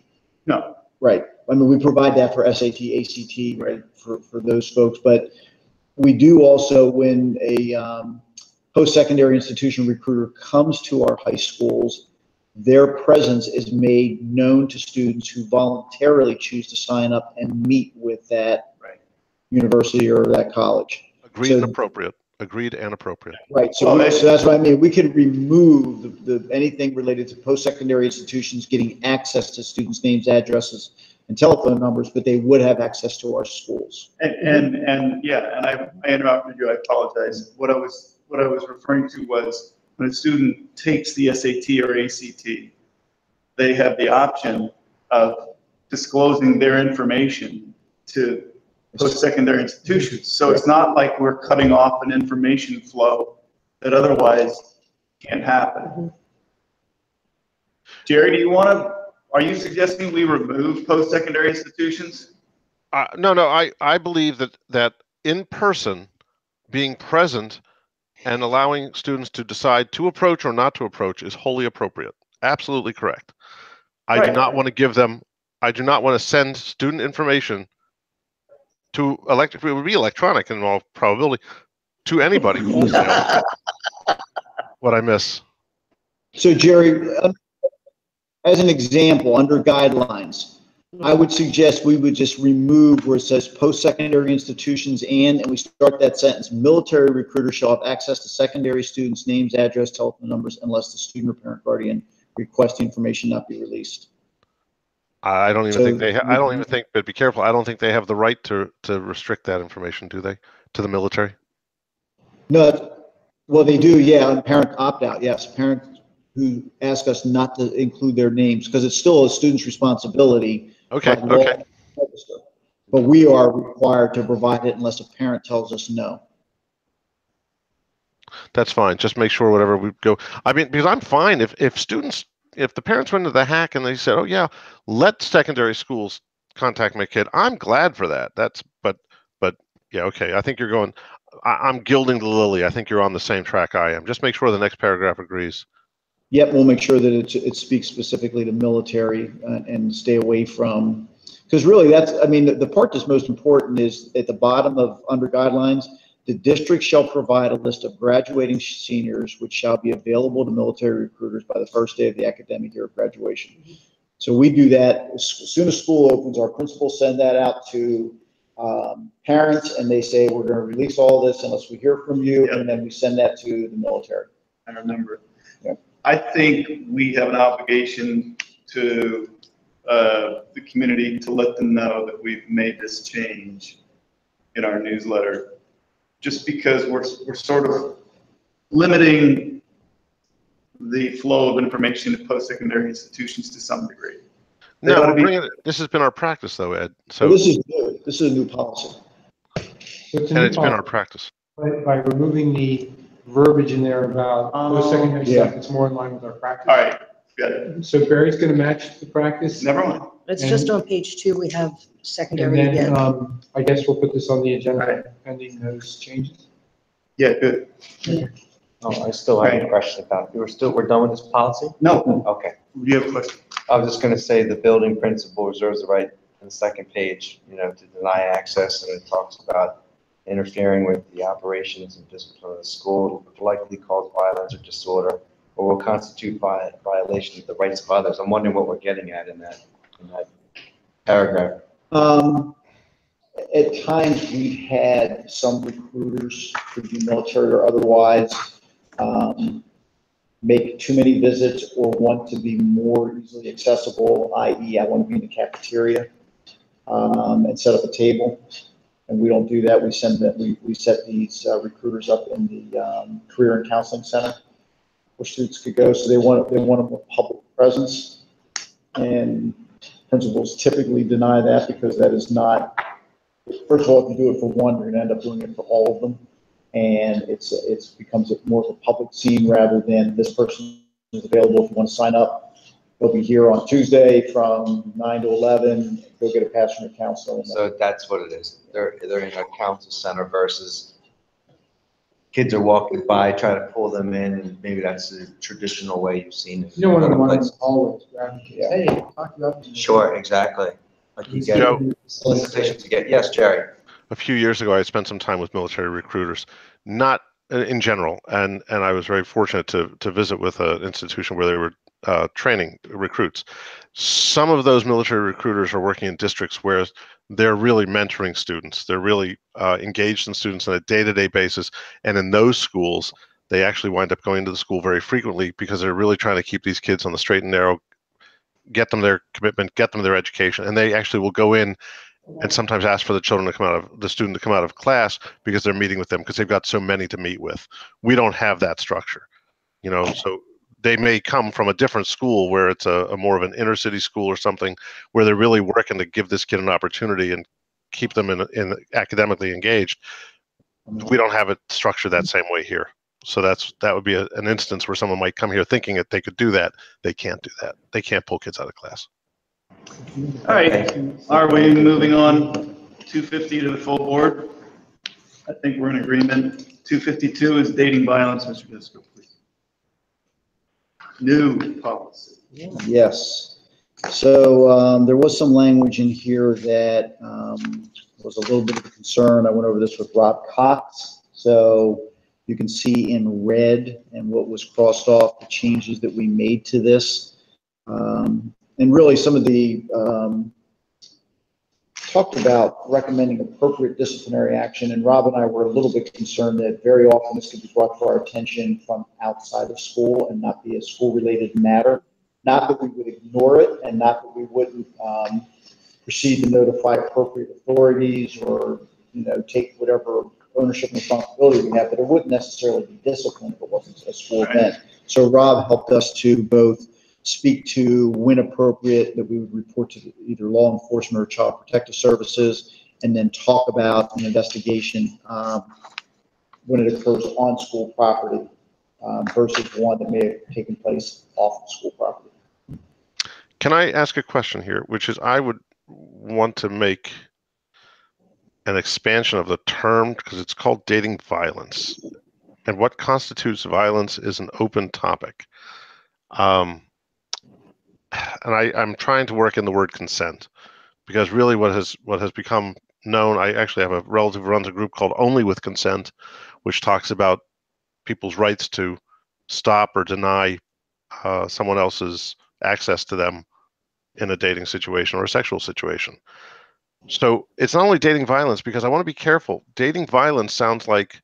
No. Right. I mean, we provide that for SAT, ACT, right, for those folks. But we do also, when a post-secondary institution recruiter comes to our high schools, their presence is made known to students who voluntarily choose to sign up and meet with that university or that college. agreed and appropriate. Agreed and appropriate. Right. So that's what I mean. We could remove anything related to post-secondary institutions getting access to students' names, addresses, and telephone numbers, but they would have access to our schools. And I interrupted you. I apologize. What I was referring to was when a student takes the SAT or ACT, they have the option of disclosing their information to post-secondary institutions. So it's not like we're cutting off an information flow that otherwise can't happen. Jerry, are you suggesting we remove post-secondary institutions? No, I believe that in person, being present and allowing students to decide to approach or not to approach is wholly appropriate. Absolutely correct. I do not want to send student information to it would be electronic in all probability, to anybody wholesale. What I miss. So Jerry, as an example, under guidelines, I would suggest we would just remove where it says post-secondary institutions and we start that sentence, military recruiters shall have access to secondary students' names, address, telephone numbers, unless the student or parent guardian request the information not be released. I don't even think I don't even think, but be careful. I don't think they have the right to restrict that information, do they? To the military? No, well, they do, yeah, parent opt-out, yes. Parents who ask us not to include their names, because it's still a student's responsibility. Okay, by law to register. But we are required to provide it unless a parent tells us no. That's fine. Just make sure whatever we go. I mean, because I'm fine if the parents went into the hack and they said, oh yeah, let secondary schools contact my kid. I'm glad for that. But yeah, okay. I think you're going, I'm gilding the lily. I think you're on the same track I am. Just make sure the next paragraph agrees. Yep, we'll make sure that it speaks specifically to military and stay away from, because really the part that's most important is at the bottom of under guidelines, the district shall provide a list of graduating seniors which shall be available to military recruiters by the first day of the academic year of graduation. So we do that as soon as school opens. Our principals send that out to parents, and they say, we're going to release all this unless we hear from you, and then we send that to the military. I remember. Yep. I think we have an obligation to the community to let them know that we've made this change in our newsletter, just because we're sort of limiting the flow of information to post-secondary institutions to some degree. No, this has been our practice though, Ed. So well, this is new. This is a new policy. It's been our practice. By removing the verbiage in there about post-secondary stuff, it's more in line with our practice. All right, got it. So Barry's going to match the practice. Never mind. It's just on page 2, we have And secondary then, again. I guess we'll put this on the agenda pending those changes. Yeah, good. Oh, I still have a question about, we're done with this policy? No, Okay. you have a question? I was just gonna say the building principal reserves the right on the second page, to deny access, and it talks about interfering with the operations and discipline of the school, would likely cause violence or disorder, or will constitute violation of the rights of others. I'm wondering what we're getting at in that paragraph. At times we've had some recruiters, could be military or otherwise, make too many visits or want to be more easily accessible, i.e. I want to be in the cafeteria. and set up a table. And we don't do that. We send that, we set these recruiters up in the Career and Counseling Center where students could go. So they want a more public presence. And principals typically deny that because that is not, first of all, if you do it for one, you're going to end up doing it for all of them. And it becomes more of a public scene rather than this person is available if you want to sign up. They'll be here on Tuesday from 9 to 11. Go get a pass from your counselor. So that's what it is. They're in a council center versus kids are walking by, try to pull them in, and maybe that's the traditional way you've seen it. You don't want in to other run in places. the hallways, grab the kids, hey, talk you up. Sure, exactly. Like you get Joe. solicitations to get, yes, Jerry. A few years ago, I spent some time with military recruiters, not in general, and I was very fortunate to visit with an institution where they were training recruits. Some of those military recruiters are working in districts where they're really mentoring students. They're really engaged in students on a day-to-day basis, and in those schools, they actually wind up going to the school very frequently because they're really trying to keep these kids on the straight and narrow, get them their commitment, get them their education, and they actually will go in and sometimes ask for the student to come out of class because they're meeting with them because they've got so many to meet with. We don't have that structure, so they may come from a different school where it's a more of an inner city school or something where they're really working to give this kid an opportunity and keep them in academically engaged. We don't have it structured that same way here. So that would be an instance where someone might come here thinking that they could do that. They can't do that. They can't pull kids out of class. All right, are we moving on 250 to the full board? I think we're in agreement. 252 is dating violence, Mr. Disco, please. New policy. Yes. So there was some language in here that was a little bit of a concern. I went over this with Rob Cox. So you can see in red and what was crossed off the changes that we made to this. And really some of the talked about recommending appropriate disciplinary action, and Rob and I were a little bit concerned that very often this could be brought to our attention from outside of school and not be a school-related matter. Not that we would ignore it and not that we wouldn't proceed to notify appropriate authorities or, take whatever ownership and responsibility we have, but it wouldn't necessarily be discipline if it wasn't a school event. So Rob helped us to both speak to when appropriate that we would report to either law enforcement or child protective services, and then talk about an investigation when it occurs on school property versus one that may have taken place off of school property. Can I ask a question here, which is I would want to make an expansion of the term because it's called dating violence, and what constitutes violence is an open topic. And I'm trying to work in the word consent because really what has become known, I actually have a relative who runs a group called Only with Consent, which talks about people's rights to stop or deny someone else's access to them in a dating situation or a sexual situation. So it's not only dating violence, because I want to be careful. Dating violence sounds like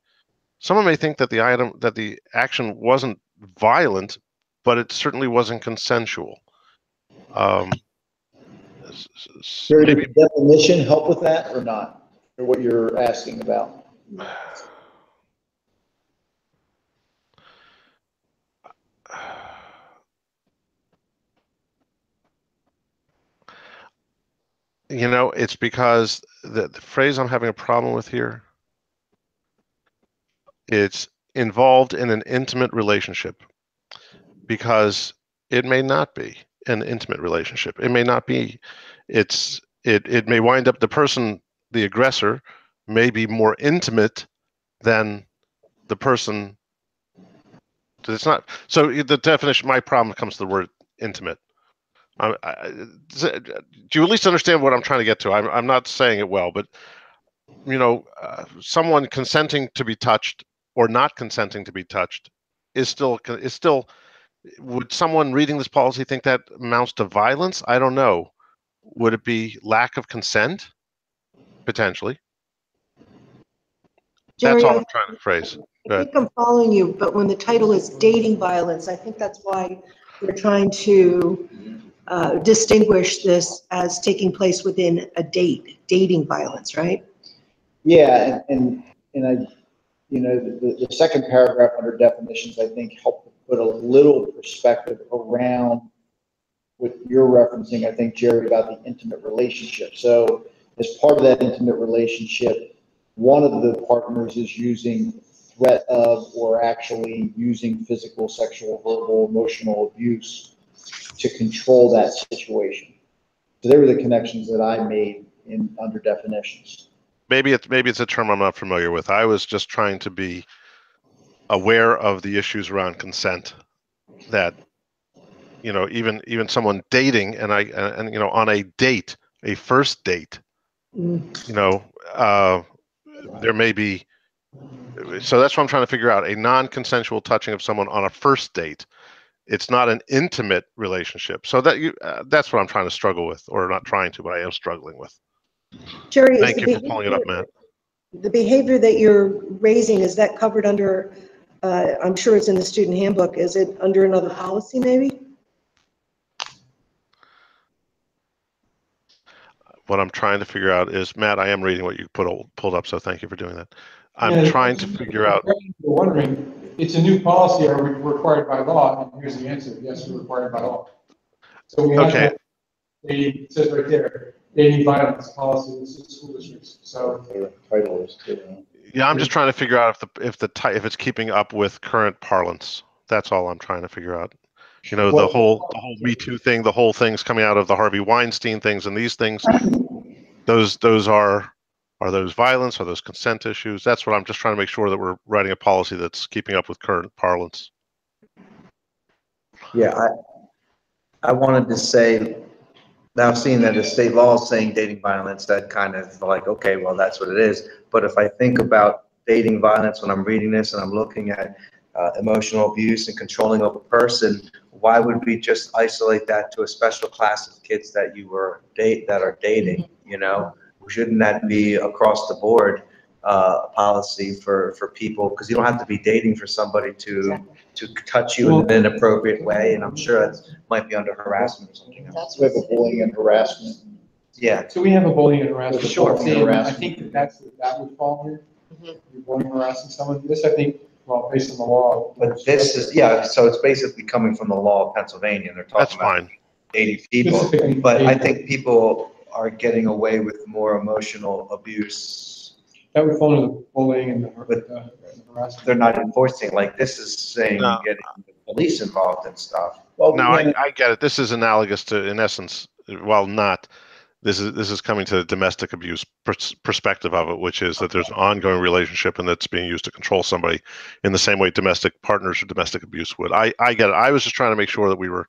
someone may think that the action wasn't violent, but it certainly wasn't consensual. Jerry, did the definition help with that or not? Or what you're asking about? It's because the phrase I'm having a problem with here, it's involved in an intimate relationship, because it may not be an intimate relationship. It may not be. It may wind up the aggressor may be more intimate than the person. It's not. So the definition, my problem comes to the word intimate. Do you at least understand what I'm trying to get to? I'm not saying it well, but someone consenting to be touched or not consenting to be touched is still. Would someone reading this policy think that amounts to violence? I don't know. Would it be lack of consent? Potentially. Jerry, that's all I'm trying to phrase. I think I'm following you, but when the title is dating violence, I think that's why we're trying to distinguish this as taking place within a dating violence, right? Yeah, and I, the second paragraph under definitions, I think, helped to put a little perspective around what you're referencing, I think, Jerry, about the intimate relationship. So as part of that intimate relationship, one of the partners is using threat of or actually using physical, sexual, verbal, emotional abuse to control that situation. So they were the connections that I made under definitions. Maybe it's a term I'm not familiar with. I was just trying to be aware of the issues around consent, that even someone dating and on a date, a first date, there may be. So that's what I'm trying to figure out. A non-consensual touching of someone on a first date. It's not an intimate relationship. So that's what I'm trying to struggle with, or not trying to, but I am struggling with. Jerry, Thank you for pulling it up, Matt. The behavior that you're raising, is that covered under, I'm sure it's in the student handbook, is it under another policy maybe? What I'm trying to figure out is, Matt, I am reading what you pulled up, so thank you for doing that. I'm trying to figure out. You're wondering, it's a new policy, are we required by law? And here's the answer, yes, we're required by law. So we have Okay. It says right there, dating violence policy in school districts, so. Title is too. Yeah, I'm just trying to figure out if it's keeping up with current parlance. That's all I'm trying to figure out. The whole Me Too thing, the whole thing's coming out of the Harvey Weinstein things, and these things, those are those violence? Are those consent issues? That's what I'm just trying to make sure that we're writing a policy that's keeping up with current parlance. Yeah, I wanted to say, now seeing that the state law is saying dating violence, that kind of like, okay, well, that's what it is. But if I think about dating violence when I'm reading this and I'm looking at emotional abuse and controlling of a person, why would we just isolate that to a special class of kids that that are dating, Shouldn't that be across the board policy for people? Because you don't have to be dating for somebody to touch you in an inappropriate way, and I'm sure that might be under harassment or something else. We have a bullying and harassment. Yeah. So we have a bullying and harassment. Sure. policy, and I think that would fall here. You're bullying, harassing someone. This, I think, well, based on the law. But this is, so it's basically coming from the law of Pennsylvania, and they're That's talking about fine. 80 people. Specifically But I 80. think people are getting away with more emotional abuse. That would fall into the bullying and the harassment. They're not enforcing, like this is saying No. getting the police involved and stuff. Well, No, I get it. This is analogous to, in essence, well, not. This is coming to the domestic abuse perspective of it, which is that there's an ongoing relationship and that's being used to control somebody in the same way domestic partners or domestic abuse would. I get it. I was just trying to make sure that we were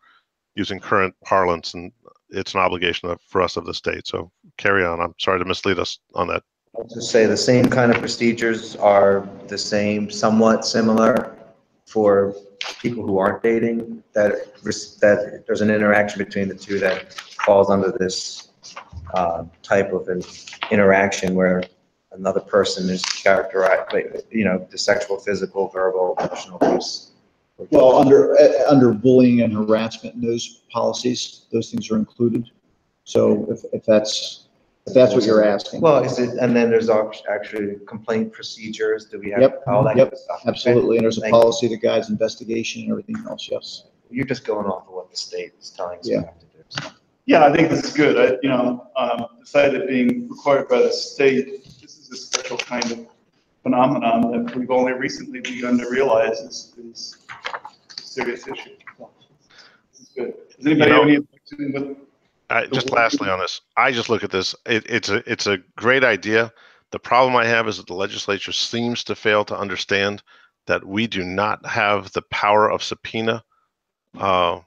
using current parlance, and it's an obligation for us of the state. So carry on. I'm sorry to mislead us on that. I'll just say the same kind of procedures are the same, somewhat similar for people who aren't dating, that there's an interaction between the two that falls under this type of an interaction where another person is characterized, the sexual, physical, verbal, emotional abuse. Well, under bullying and harassment and those policies, those things are included. So if that's what you're asking. Well, and then there's actually complaint procedures. Do we have Yep, all that yep, good stuff? absolutely. And there's a Thank you. policy that guides investigation and everything else, yes. You're just going off of what the state is telling us we Yeah. have to do. So. Yeah, I think this is good. Besides it being required by the state, this is a special kind of phenomenon that we've only recently begun to realize is a serious issue. So, this is good. Does anybody have any objection with? Just lastly on this, I just look at this. It's a great idea. The problem I have is that the legislature seems to fail to understand that we do not have the power of subpoena, or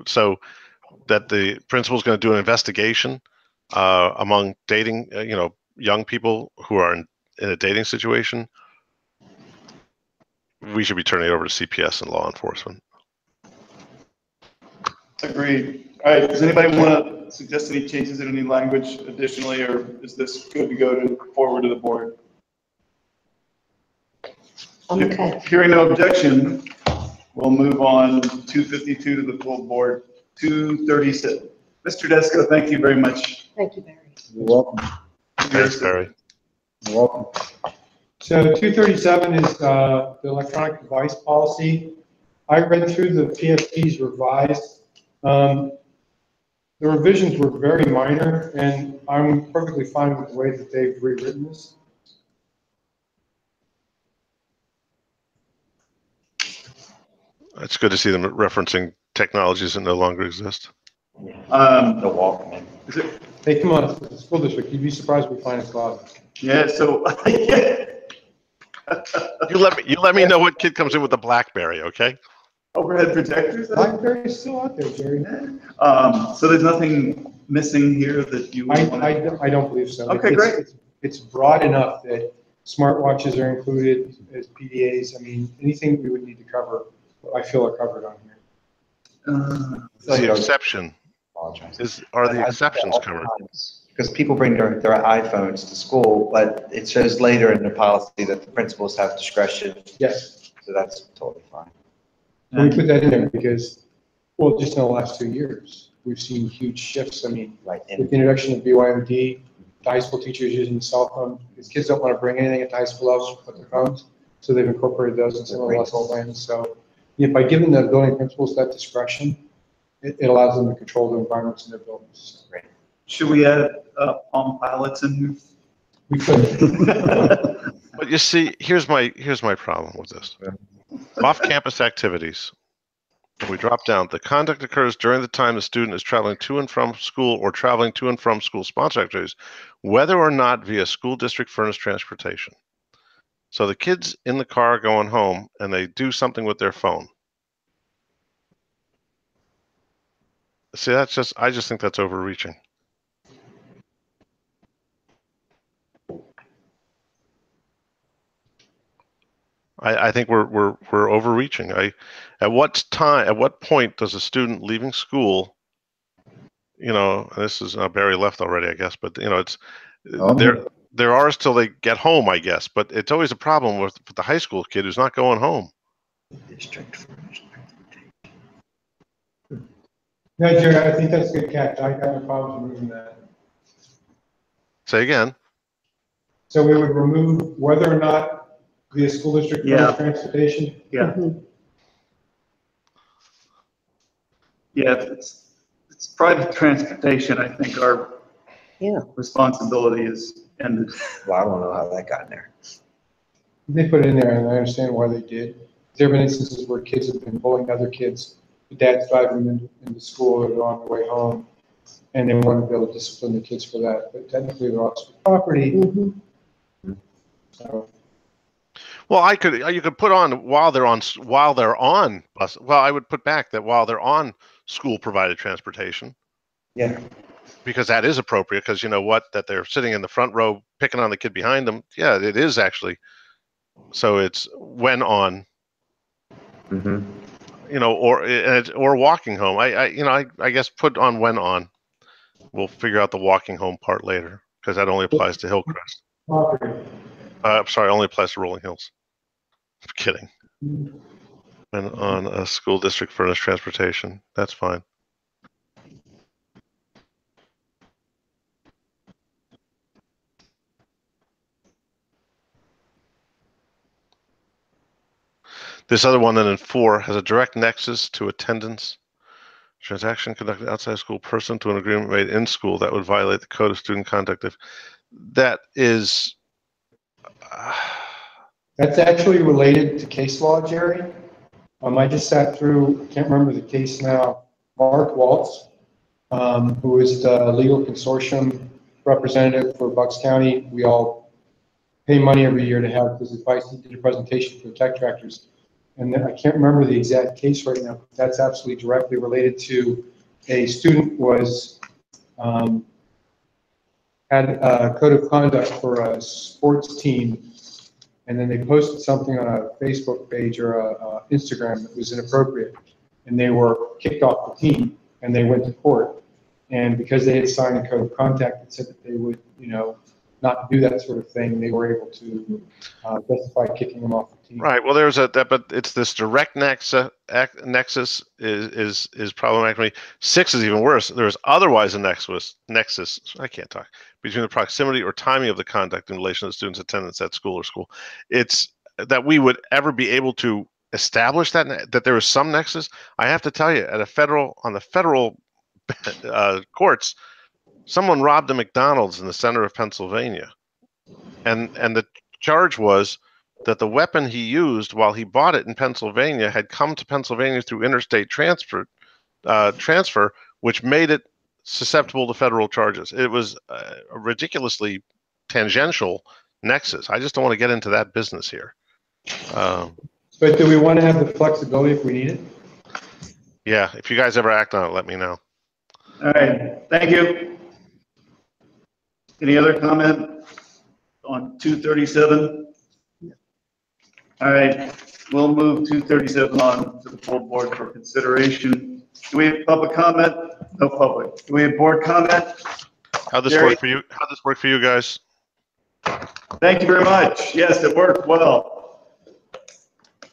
so that the principal is going to do an investigation among dating, young people who are in a dating situation. We should be turning it over to CPS and law enforcement. Agreed. All right, does anybody want to suggest any changes in any language additionally, or is this good to go forward to the board? Okay. Hearing no objection, we'll move on 252 to the full board. 237. Mr. Desko, thank you very much. Thank you, Barry. You're welcome. Thanks, Barry. You're welcome. So 237 is the electronic device policy. I read through the PFP's revised. The revisions were very minor, and I'm perfectly fine with the way that they've rewritten this. It's good to see them referencing technologies that no longer exist. The Walkman. Is it? Hey, come on, it's the school district. You'd be surprised we find a closet. Yeah, so, You let me know what kid comes in with a BlackBerry, okay? overhead projectors? BlackBerry is still out there, Jerry. So there's nothing missing here that you would want to? I don't believe so. Okay, great. It's broad enough that smartwatches are included as PDAs. I mean, anything we would need to cover, I feel are covered on here. The exception are the exceptions covered? Because people bring their iPhones to school, but it shows later in the policy that the principals have discretion, Yes, so that's totally fine. and we put that in there because, well, just in the last 2 years, we've seen huge shifts. I mean, Right. with the introduction of BYOD, the high school teachers using the cell phone, because kids don't want to bring anything into high school levels with their phones, so they've incorporated those in some of the lesson plans. So by giving the building principals that discretion, it allows them to control the environments in their buildings. Great. Should we add Palm Pilots in here? We could. But you see, here's my problem with this. Off-campus activities. If we drop down, the conduct occurs during the time the student is traveling to and from school or traveling to and from school sponsored activities, whether or not via school district furnished transportation. So the kid's in the car going home and they do something with their phone. See, I just think that's overreaching. I think we're overreaching. At what point does a student leaving school, this is Barry left already, I guess, but it's they're ours till they get home, I guess. But it's always a problem with the high school kid who's not going home. No, Jerry, I think that's a good catch. I got no problem removing that. Say again. So we would remove whether or not via school district Yeah. transportation. Yeah. Yeah, if it's private transportation, I think our responsibility is ended. Well, I don't know how that got in there. They put it in there, and I understand why they did. There have been instances where kids have been bullying other kids. The dad's driving them into school or they're on their way home, and they want to be able to discipline the kids for that. But technically, they're off school property. So, Well, you could put on while they're on bus. Well, I would put back that while they're on school provided transportation. Yeah. Because that is appropriate, because you know what, that they're sitting in the front row picking on the kid behind them. Yeah, it is actually. So it's when on. Or walking home. I guess put on when on. We'll figure out the walking home part later, because that only applies to Hillcrest. property. I'm sorry, only applies to Rolling Hills. I'm kidding. And on a school district furnished transportation, that's fine. This other one then in 4 has a direct nexus to attendance. Transaction conducted outside school pursuant to an agreement made in school that would violate the code of student conduct. If that is. That's actually related to case law, Jerry. I just sat through, I can't remember the case now, Mark Waltz, who is the legal consortium representative for Bucks County. We all pay money every year to have his advice. He did a presentation for the tech tractors. And then I can't remember the exact case right now, but that's absolutely directly related to a student was had a code of conduct for a sports team, and then they posted something on a Facebook page or a Instagram that was inappropriate, and they were kicked off the team, and they went to court. And because they had signed a code of conduct that said that they would, not do that sort of thing, they were able to justify kicking him off the team. Right. Well, there's but it's this direct nexus is problematic. 6 is even worse. There is otherwise a nexus. I can't talk, between the proximity or timing of the conduct in relation to the student's attendance at school or school. It's that we would ever be able to establish that there is some nexus. I have to tell you, on the federal courts, someone robbed a McDonald's in the center of Pennsylvania, and the charge was that the weapon he used while he bought it in Pennsylvania had come to Pennsylvania through interstate transfer, which made it susceptible to federal charges. It was a ridiculously tangential nexus. I just don't want to get into that business here. But do we want to have the flexibility if we need it? Yeah, if you guys ever act on it, let me know. All right, thank you. Any other comment on 237? All right, we'll move 237 on to the full board for consideration. Do we have public comment? No public. Do we have board comment? How'd this Jerry? work for you? How'd this work for you guys? Thank you very much. Yes, it worked well.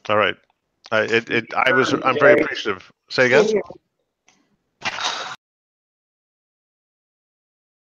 All right. I'm very appreciative. Say again?